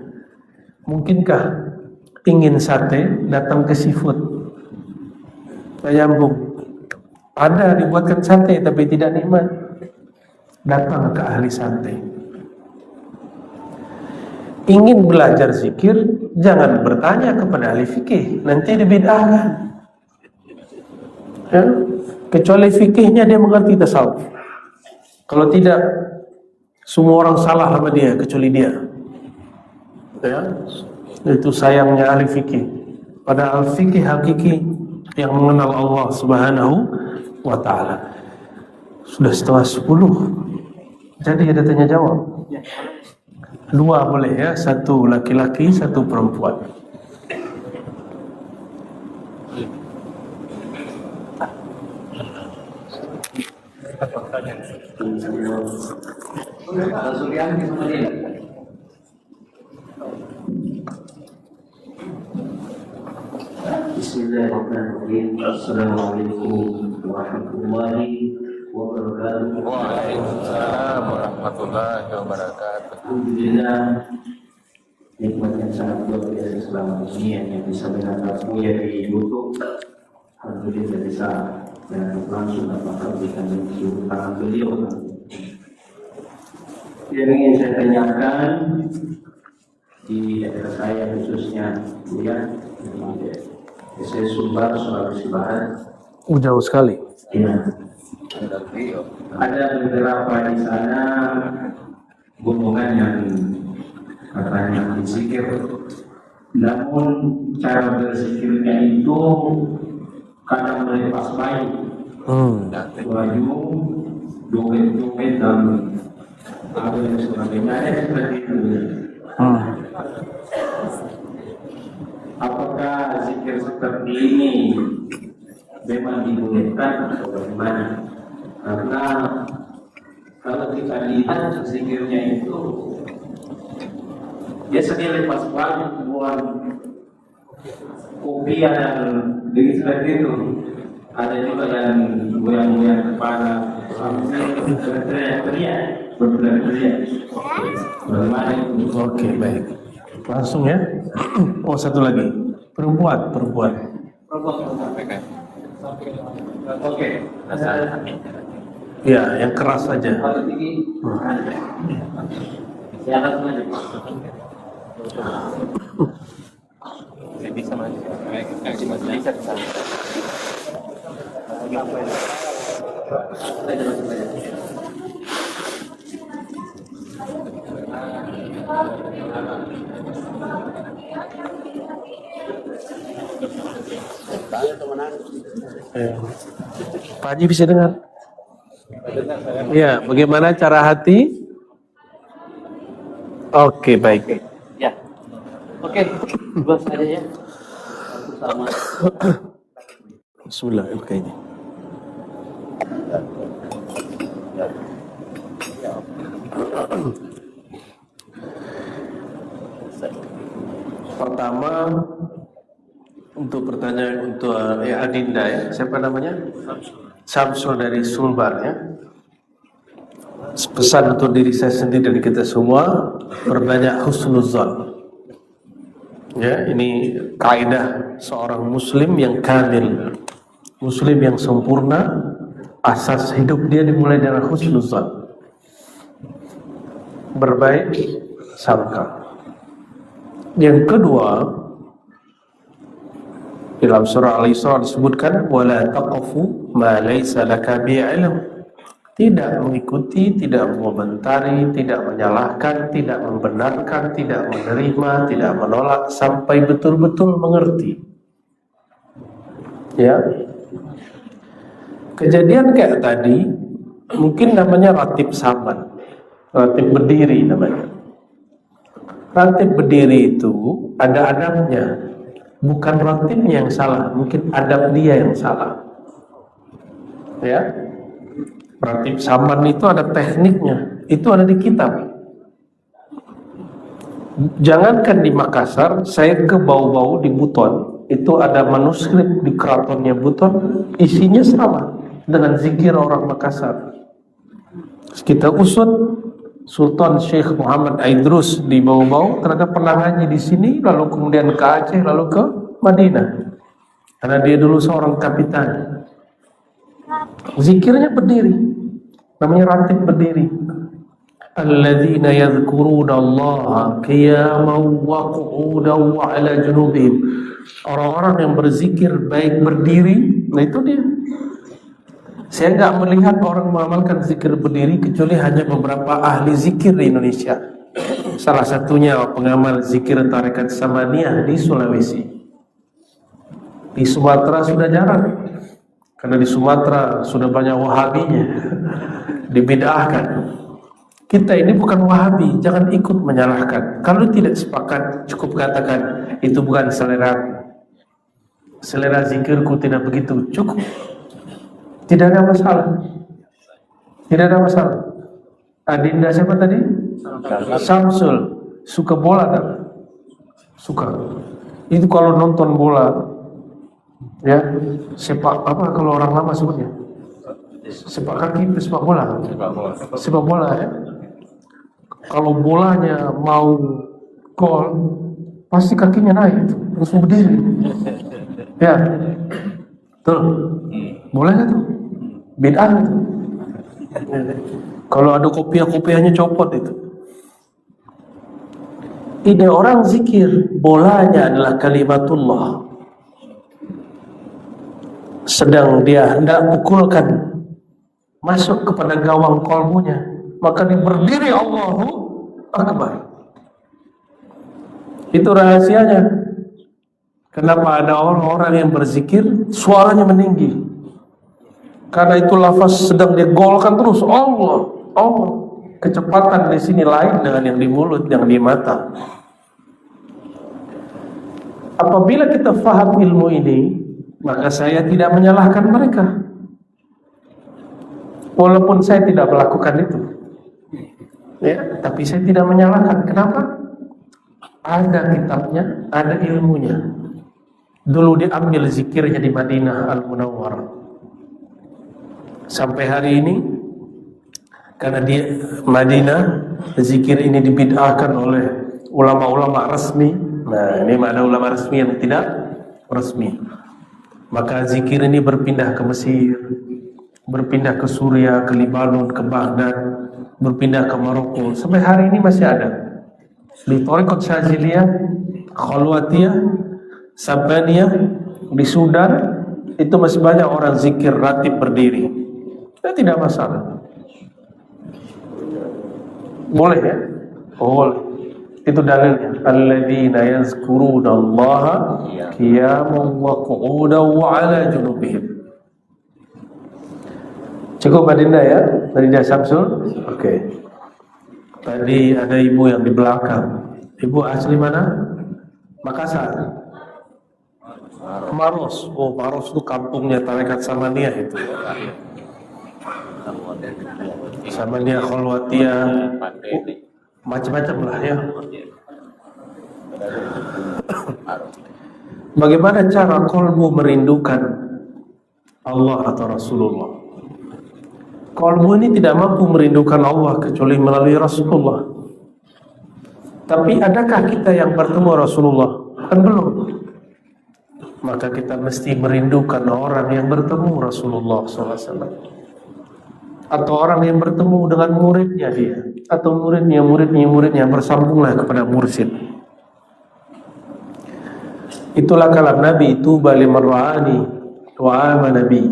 S1: Mungkinkah ingin sate datang ke seafood? Nyambung. Ada dibuatkan sate tapi tidak nikmat. Datang ke ahli sate. Ingin belajar zikir, jangan bertanya kepada ahli fikih, nanti dibid'ahkan. Ya? Kecuali fikihnya dia mengerti tasawuf. Kalau tidak, semua orang salah sama dia kecuali dia. Ya, itu sayangnya ahli fikih. Padahal fikih hakiki yang mengenal Allah Subhanahu wa ta'ala. Sudah 9:30. Jadi ada tanya jawab. 2 boleh ya, 1 laki-laki, 1 perempuan.
S2: Bismillahirrahmanirrahim. Assalamualaikum warahmatullahi wabarakatuh.
S3: Waalaikumsalam warahmatullahi wabarakatuh.
S2: Alhamdulillah, nikmat yang sangat luar biasa selama ini yang bisa menatapmu ya di YouTube. Alhamdulillah bisa langsung mengabdikan seluruh tangan beliau. Yang ingin saya tanyakan di daerah saya khususnya ya, saya Sumbar, Sulawesi Barat.
S1: Jauh sekali.
S2: Ya. Ada beberapa di sana gunungan yang katanya berzikir, namun cara berzikirnya itu kadang melepas baik, baju, dompet dan apa yang sebagainya. Ada seperti itu. Apakah zikir seperti ini memang dibolehkan atau bagaimana? Karena kalau kita lihat zikirnya itu biasanya lepas banyak buat kopiah dan begitu seperti itu. Ada juga yang goyang-goyang kepala sampai teriak-teriak, berteriak. Bagaimana itu?
S1: Oke, baik. Langsung ya. Oh, 1 lagi. Perempuan.
S2: Oke.
S1: Ya, yang keras saja.
S3: Bisa maju. Bisa.
S1: Pak Haji bisa dengar? Ya, bagaimana cara hati? Oke, baik.
S2: Ya. Oke, dua saja ya. Satu sama.
S1: Bismillahirrahmanirrahim. Pertama, untuk pertanyaan untuk Adinda ya, siapa namanya? Samsul dari Sulbar ya. Pesan untuk diri saya sendiri dan kita semua, perbanyak husnuzan. Ya, ini kaidah seorang muslim yang kamil, muslim yang sempurna. Asas hidup dia dimulai dari husnuzan, berbaik sangka. Yang kedua, dalam surah Al-Isra disebutkan wala taqfu ma laysa laka bihi ilm. Tidak mengikuti, tidak mengomentari, tidak menyalahkan, tidak membenarkan, tidak menerima, tidak menolak sampai betul-betul mengerti. Ya. Kejadian kayak tadi mungkin namanya ratib saman, ratib berdiri namanya. Ratib berdiri itu ada adabnya. Bukan ratibnya yang salah, mungkin adab dia yang salah. Ya. Ratib saman itu ada tekniknya, itu ada di kitab. Jangankan di Makassar, saya ke Bau-Bau di Buton, itu ada manuskrip di keratonnya Buton, isinya sama dengan zikir orang Makassar. Kita usut Sultan Syekh Muhammad Aidrus di Bau-Bau, ternyata pernah ngaji di sini, lalu kemudian ke Aceh, lalu ke Madinah, karena dia dulu seorang kapitan. Zikirnya berdiri, namanya ratib berdiri. Alladzina yadhkuruna Allah qiyaman wa qu'udan wa 'ala junubihim. Orang-orang yang berzikir baik berdiri, nah itu dia. Saya nggak melihat orang mengamalkan zikir berdiri kecuali hanya beberapa ahli zikir di Indonesia. Salah satunya pengamal zikir tarekat Samaniyah di Sulawesi. Di Sumatera sudah jarang, karena di Sumatera sudah banyak wahabinya, dibid'ahkan. Kita ini bukan wahabi, jangan ikut menyalahkan. Kalau tidak sepakat, cukup katakan itu bukan selera. Selera zikirku tidak begitu, cukup. Tidak ada masalah. Tidak ada masalah. Adinda siapa tadi? Samsul. Suka bola tak? Suka. Itu kalau nonton bola, ya, sepak apa kalau orang lama sebutnya? Sepak kaki, sepak bola. Sepak bola ya. Kalau bolanya mau gol, pasti kakinya naik, langsung berdiri. Ya, tuh, boleh tuh, bid'ah itu. Kalau ada kopiah-kopiahnya copot itu. Ide orang zikir, bolanya adalah kalimatullah. Sedang dia hendak pukulkan masuk kepada gawang kolbunya, maka dia berdiri Allahu Akbar. Itu rahasianya. Kenapa ada orang-orang yang berzikir suaranya meninggi? Karena itu lafaz sedang dia golkan terus Allah, Allah. Kecepatan di sini lain dengan yang di mulut, yang di mata. Apabila kita faham ilmu ini, maka saya tidak menyalahkan mereka. Walaupun saya tidak melakukan itu, ya, tapi saya tidak menyalahkan. Kenapa? Ada kitabnya, ada ilmunya. Dulu diambil zikirnya di Madinah Al-Munawwarah. Sampai hari ini, karena di Madinah zikir ini dibid'ahkan oleh ulama-ulama resmi. Nah, ini ada ulama resmi yang tidak resmi. Maka zikir ini berpindah ke Mesir, berpindah ke Suriah, ke Libanon, ke Baghdad, berpindah ke Maroko. Sampai hari ini masih ada. Di Thariqat Syaziliyah, Khalwatiyah, Sabaniyah, di Sudan, itu masih banyak orang zikir ratib berdiri. Itu tidak masalah. Boleh ya? Boleh. Itu dalilnya. Alladzina yazkuruna Allaha qiyaman wa qu'udan wa 'ala junubihim. Cukup Mbak Dinda ya, Mbak Dinda Samsul. Oke. Tadi ada ibu yang di belakang. Ibu asli mana? Makassar. Maros. Oh, Maros itu kampungnya Tarekat Samaniyah itu. Samaniyah Khalwatiyah. Macam-macam lah ya. Bagaimana cara kolbu merindukan Allah atau Rasulullah? Kolbu ini tidak mampu merindukan Allah kecuali melalui Rasulullah. Tapi adakah kita yang bertemu Rasulullah? Kan belum. Maka kita mesti merindukan orang yang bertemu Rasulullah SAW, atau orang yang bertemu dengan muridnya dia, atau muridnya bersambunglah kepada mursyid. Itulah kalam Nabi, tuba liman ra'ani wa amana bi.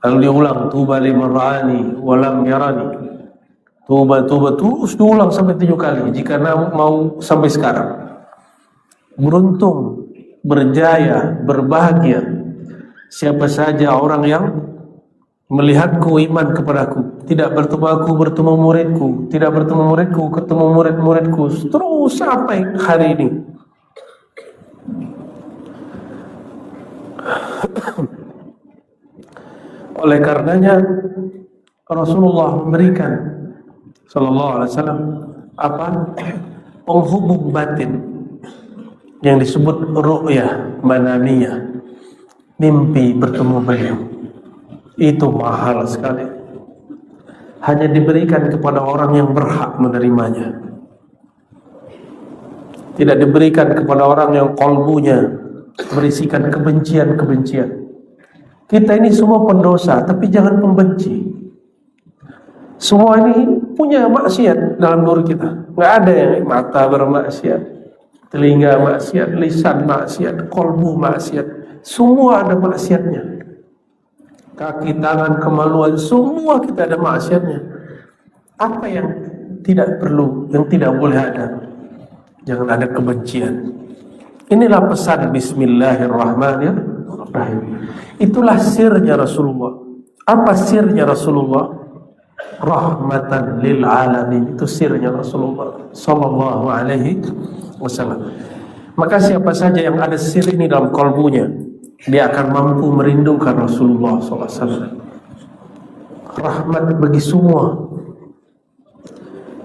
S1: Lalu diulang, tuba liman ra'ani wa lam yarani. Tuba terus diulang sampai 7 kali jika mau sampai sekarang. Beruntung, berjaya, berbahagia siapa saja orang yang melihatku iman kepadaku, tidak bertemu aku bertemu muridku, tidak bertemu muridku ketemu murid-muridku, terus sampai hari ini. Oleh karenanya Rasulullah memberikan sallallahu alaihi wasallam penghubung batin yang disebut ru'yah manamiyah, mimpi bertemu beliau. Itu mahal sekali, hanya diberikan kepada orang yang berhak menerimanya, tidak diberikan kepada orang yang kolbunya berisikan kebencian-kebencian. Kita ini semua pendosa, tapi jangan pembenci. Semua ini punya maksiat dalam diri kita. Nggak ada yang mata bermaksiat, telinga maksiat, lisan maksiat, kolbu maksiat. Semua ada maksiatnya. Kaki, tangan, kemaluan, semua kita ada maksiatnya. Apa yang tidak perlu, yang tidak boleh ada? Jangan ada kebencian. Inilah pesan Bismillahirrahmanirrahim. Itulah sirnya Rasulullah. Apa sirnya Rasulullah? Rahmatan lil alamin. Itu sirnya Rasulullah sallallahu alaihi wasallam. Maka siapa saja yang ada sir ini dalam kalbunya, dia akan mampu merindukan Rasulullah sallallahu alaihi wasallam. Rahmat bagi semua.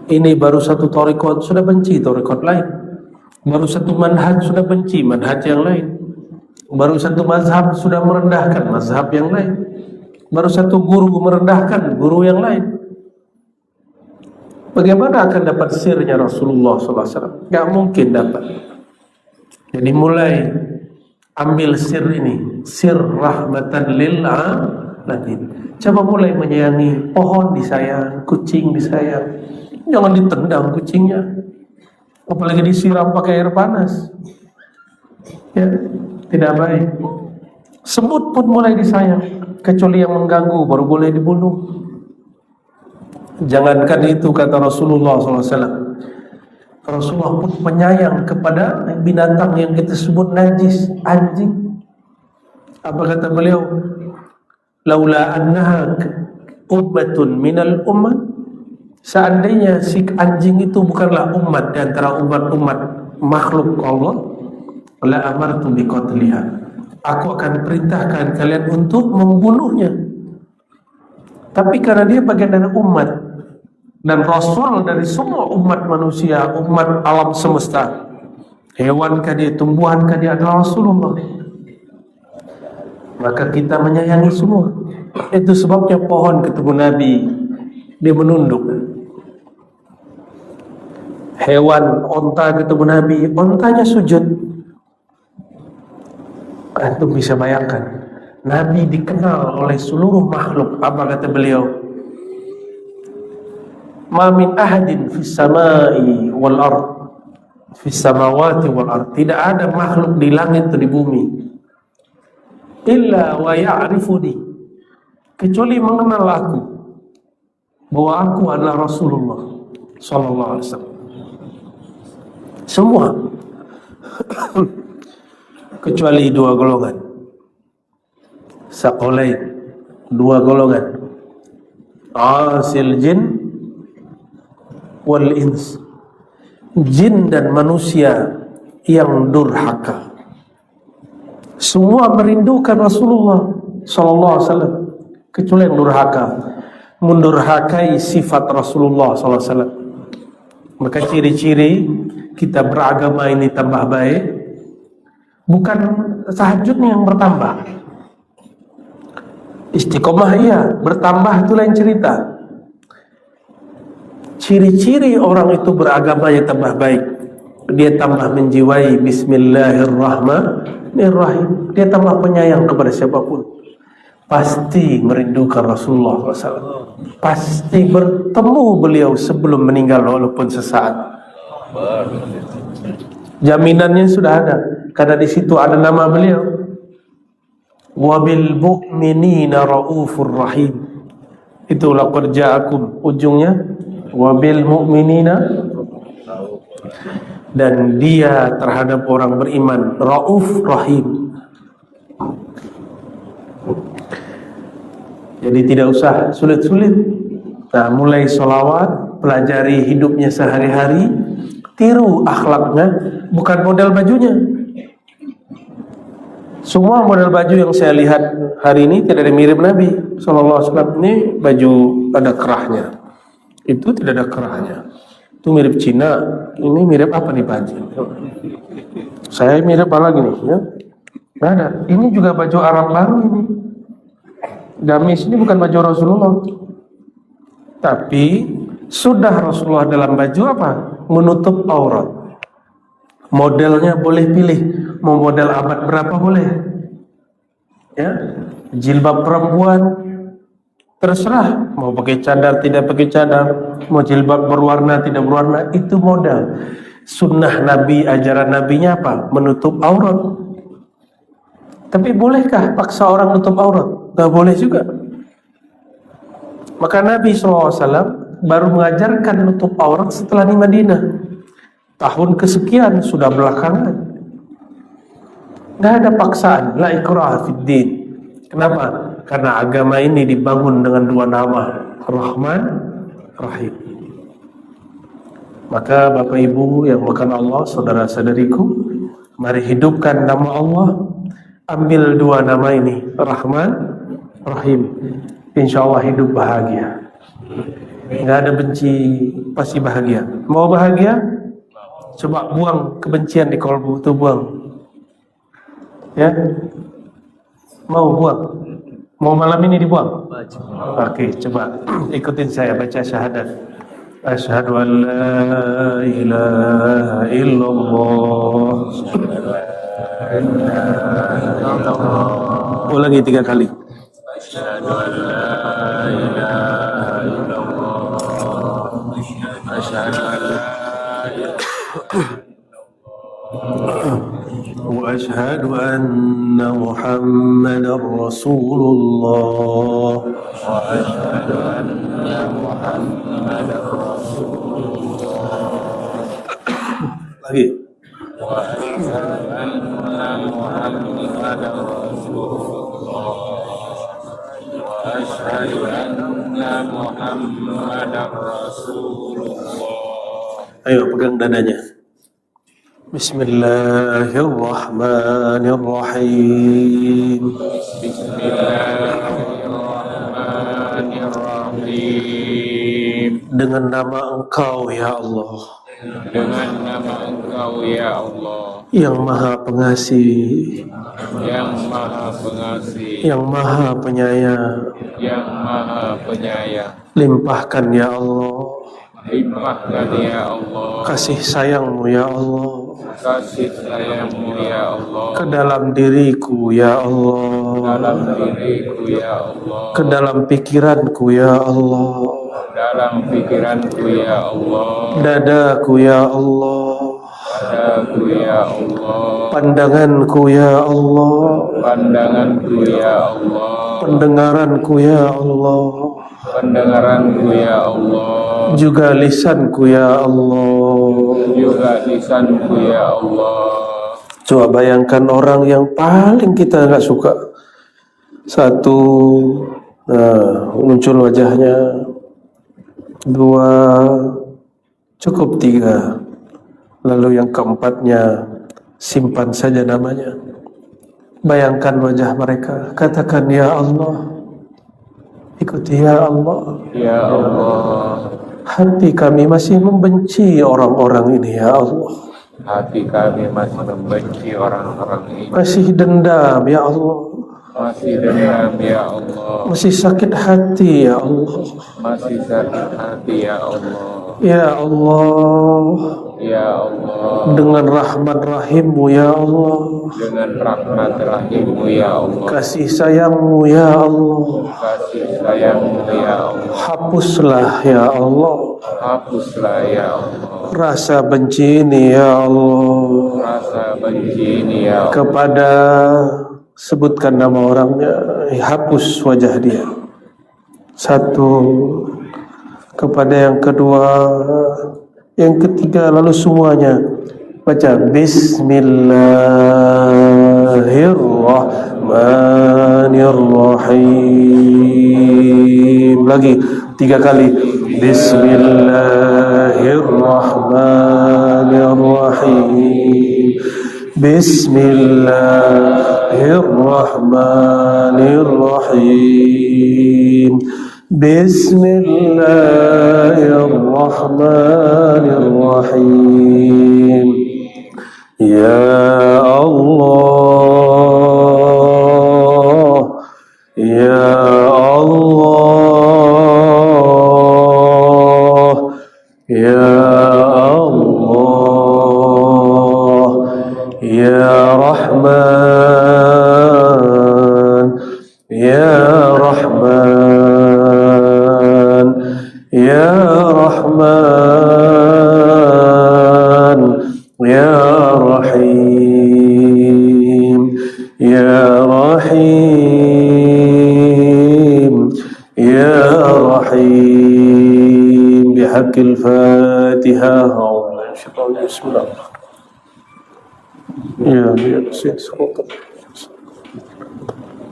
S1: Ini baru satu tarekat sudah benci tarekat lain. Baru satu manhaj sudah benci manhaj yang lain. Baru satu mazhab sudah merendahkan mazhab yang lain. Baru satu guru merendahkan guru yang lain. Bagaimana akan dapat sirnya Rasulullah SAW? Gak mungkin dapat. Jadi mulai ambil sir ini, sir rahmatan lil alamin. Coba mulai menyayangi pohon disayang, kucing disayang. Jangan ditendang kucingnya, apalagi disiram pakai air panas. Ya, tidak baik. Semut pun mulai disayang, kecuali yang mengganggu baru boleh dibunuh. Jangankan itu, kata Rasulullah SAW. Rasulullah pun penyayang kepada binatang yang kita sebut najis, anjing. Apa kata beliau? Laula annaha ummatun minal ummah, seandainya si anjing itu bukanlah umat di antara umat-umat makhluk Allah, la amartu biqatliha, aku akan perintahkan kalian untuk membunuhnya. Tapi karena dia bagian dari umat dan rasul dari semua umat manusia, umat alam semesta, hewan kah dia, tumbuhan kah dia, adalah Rasulullah, maka kita menyayangi semua. Itu sebabnya pohon ketemu Nabi, dia menunduk. Hewan, onta ketemu Nabi, ontanya sujud. Antum bisa bayangkan, Nabi dikenal oleh seluruh makhluk. Apa kata beliau? Ma min ahadin fis samai wal ard, fis samawati wal ard, tidak ada makhluk di langit atau di bumi, illa wa ya'rifuni, kecuali mengenal aku, bahwa aku adalah Rasulullah sallallahu alaihi wasallam. Semua kecuali dua golongan, saqalain, dua golongan, asil jin wal ins, jin dan manusia yang durhaka. Semua merindukan Rasulullah sallallahu alaihi wasallam kecuali yang durhaka, mendurhakai sifat Rasulullah sallallahu alaihi wasallam. Maka ciri-ciri kita beragama ini tambah baik bukan tahajudnya yang bertambah. Istiqomah iya, bertambah itu lain cerita. Ciri-ciri orang itu beragama yang tambah baik, dia tambah menjiwai Bismillahirrahmanirrahim, dia tambah penyayang kepada siapapun, pasti merindukan Rasulullah SAW, pasti bertemu beliau sebelum meninggal walaupun sesaat. Jaminannya sudah ada, karena di situ ada nama beliau. Wabil mu'minina raufur rahim. Itulah kerjaakum, ujungnya wabil mu'minina, dan dia terhadap orang beriman rauf rahim. Jadi tidak usah sulit-sulit. Nah, mulai sholawat, pelajari hidupnya sehari-hari, tiru akhlaknya, bukan model bajunya. Semua model baju yang saya lihat hari ini tidak ada mirip Nabi sallallahu alaihi wasallam. Ini baju ada kerahnya, itu tidak ada kerahnya. Itu mirip Cina. Ini mirip apa nih Pak Haji? Saya mirip apa lagi nih? Ya? Nggak ada. Ini juga baju Arab baru ini. Gamis ini bukan baju Rasulullah. Tapi sudah Rasulullah dalam baju apa? Menutup aurat. Modelnya boleh pilih, mau model abad berapa boleh. Ya, jilbab perempuan terserah, mau pakai cadar tidak pakai cadar, mau jilbab berwarna tidak berwarna, itu model. Sunnah Nabi, ajaran Nabinya apa? Menutup aurat. Tapi bolehkah paksa orang nutup aurat? Gak boleh juga. Maka Nabi SAW baru mengajarkan nutup aurat setelah di Madinah. Tahun kesekian sudah belakangan. Gak ada paksaan, la ikraha fid din. Kenapa? Karena agama ini dibangun dengan dua nama, Rahman, Rahim. Maka Bapak Ibu yang makan Allah, saudara-saudariku, mari hidupkan nama Allah. Ambil dua nama ini, Rahman, Rahim. Insya Allah hidup bahagia. Gak ada benci, pasti bahagia. Mau bahagia? Coba buang kebencian di kolbu, itu buang. Ya, mau buang? Mau malam ini dibuang? Oke, coba ikutin saya baca syahadat. Asyhadu an la ilaha illallah. Ulangi 3 kali. Asyhadu an la ilaha illallah. Asyhadu an la وأشهد أن محمدا رسول الله وأشهد أن محمدا رسول الله وأشهد أن محمدا رسول الله وأشهد أن محمدا رسول الله. Ayo pegang dadanya. Bismillahirrahmanirrahim. Bismillahirrahmanirrahim. Dengan nama Engkau ya Allah. Dengan nama Engkau ya Allah. Yang Maha Pengasih. Yang Maha Pengasih. Yang Maha Penyayang. Yang Maha Penyayang. Limpahkan ya Allah. Limpahkan ya Allah kasih sayang-Mu ya Allah, kasih sayang-Mu ya Allah ke dalam diriku ya Allah, dalam diriku ya Allah, ke dalam pikiranku ya Allah, dalam pikiranku ya Allah, dadaku ya Allah, dadaku ya Allah, pandanganku ya Allah, pandanganku ya Allah, pendengaranku ya Allah, pendengaranku ya Allah, juga lisanku ya Allah, juga lisanku ya Allah. Coba bayangkan orang yang paling kita nggak suka, satu, nah muncul wajahnya, 2, cukup 3. Lalu yang keempatnya, simpan saja namanya. Bayangkan wajah mereka, katakan ya Allah, ikuti ya Allah.
S3: Ya Allah,
S1: Hati kami masih membenci orang-orang ini ya Allah.
S3: hati kami masih membenci orang-orang ini.
S1: Masih dendam ya Allah.
S3: Masih dendam ya Allah.
S1: Masih sakit hati ya Allah.
S3: Masih sakit hati ya Allah.
S1: Ya Allah,
S3: Ya Allah,
S1: dengan rahmat rahimmu ya Allah,
S3: dengan rahmat rahimmu ya Allah,
S1: kasih sayangmu ya Allah,
S3: kasih sayangmu ya Allah,
S1: hapuslah ya Allah
S3: hapuslah ya Allah
S1: rasa benci ini ya Allah
S3: rasa benci ini ya Allah.
S1: kepada, sebutkan nama orangnya, hapus wajah dia. 1, kepada yang kedua, yang ketiga, lalu semuanya baca Bismillahirrahmanirrahim. Lagi 3 kali. Bismillahirrahmanirrahim. Bismillahirrahmanirrahim. Bismillahirrahmanirrahim. Ya Allah, Ya Allah, Ya Allah, Ya Rahman, Ya Rahman, Ya Rahman, Ya Rahim, Ya Rahim, Ya Rahim. Bihaqqil Fatihah. Bismillah. Ya,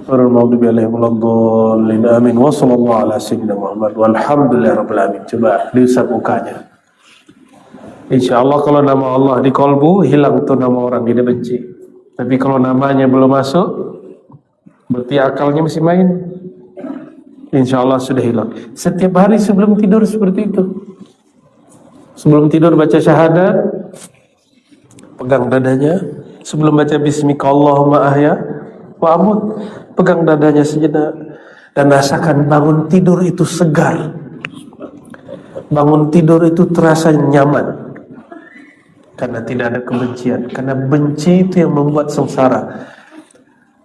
S1: Al-Maghdubi alaihim waladhdallin. Amin. Wa sallallahu ala sayyidina Muhammad walhamdulillahirabbil alamin. Coba diusap mukanya. Insyaallah kalau nama Allah di kolbu, hilang tuh nama orang yang dibenci. Tapi kalau namanya belum masuk, berarti akalnya masih main. Insyaallah sudah hilang. Setiap hari sebelum tidur seperti itu. Sebelum tidur baca syahadat, pegang dadanya. Sebelum baca bismika Allahumma ahya wa amut, pegang dadanya sejenak dan rasakan bangun tidur itu segar. Bangun tidur itu terasa nyaman. Karena tidak ada kebencian. Karena benci itu yang membuat sengsara.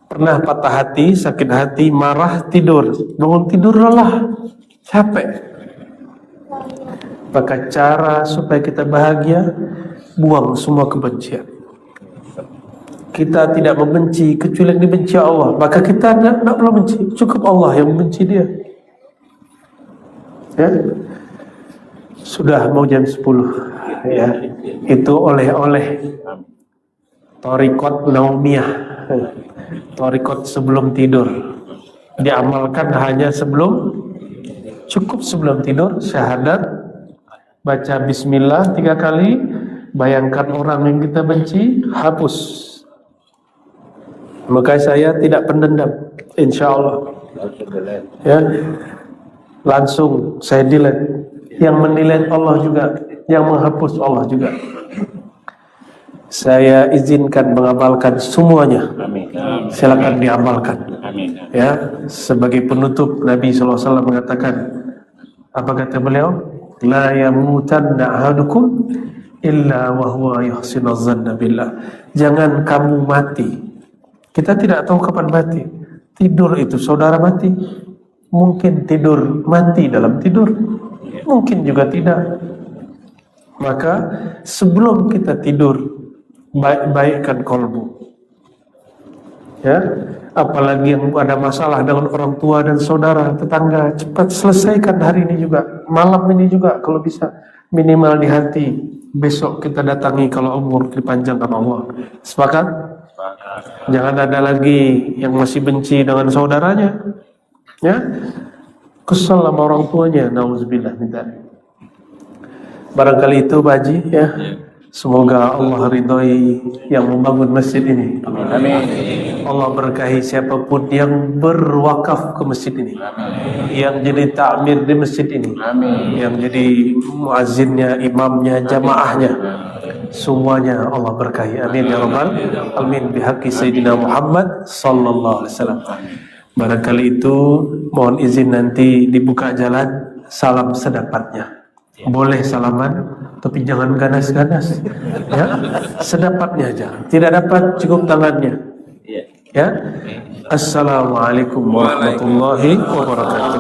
S1: Pernah patah hati, sakit hati, marah, tidur. Bangun tidur lelah, capek. Maka cara supaya kita bahagia, buang semua kebencian. Kita tidak membenci kecuali yang dibenci Allah. Maka kita tidak perlu benci. Cukup Allah yang membenci dia. Ya. Sudah mau jam 10. Ya. Itu oleh-oleh Thariqat Naumiyah. Thariqat sebelum tidur. Diamalkan hanya cukup sebelum tidur, syahadat, baca bismillah 3 kali, bayangkan orang yang kita benci, hapus. Maka saya tidak pendendam, insya Allah. Ya, langsung saya delete. Yang mendelete Allah juga, yang menghapus Allah juga. Saya izinkan mengamalkan semuanya. Silakan diamalkan. Ya, sebagai penutup Nabi SAW mengatakan, apa kata beliau? La yamutanna ahadukum illa wa huwa yuhsinu dzanna billah. Jangan kamu mati. Kita tidak tahu kapan mati. Tidur itu saudara mati. Mungkin tidur mati dalam tidur. Mungkin juga tidak. Maka sebelum kita tidur, baik-baikkan kolbu. Ya, apalagi yang ada masalah dengan orang tua dan saudara, tetangga, cepat selesaikan hari ini juga, malam ini juga kalau bisa, minimal di hati. Besok kita datangi kalau umur dipanjangkan Allah. Sepakat? Jangan ada lagi yang masih benci dengan saudaranya. Ya, kesal sama orang tuanya, nauzubillah min dzalik. Barangkali itu Pak Haji ya. Semoga Allah ridhoi yang membangun masjid ini.
S3: Amin.
S1: Allah berkahi siapapun yang berwakaf ke masjid ini, yang jadi takmir di masjid ini, yang jadi muazzinnya, imamnya, jamaahnya, semuanya Allah berkahi. Amin ya rabbal alamin bihaqqi sayyidina Muhammad sallallahu alaihi wasallam. Barangkali itu mohon izin nanti dibuka jalan, salam sedapatnya. Boleh salaman, tapi jangan ganas-ganas. Ya, sedapatnya aja. Tidak dapat cukup tangannya. Ya. Assalamualaikum warahmatullahi wabarakatuh.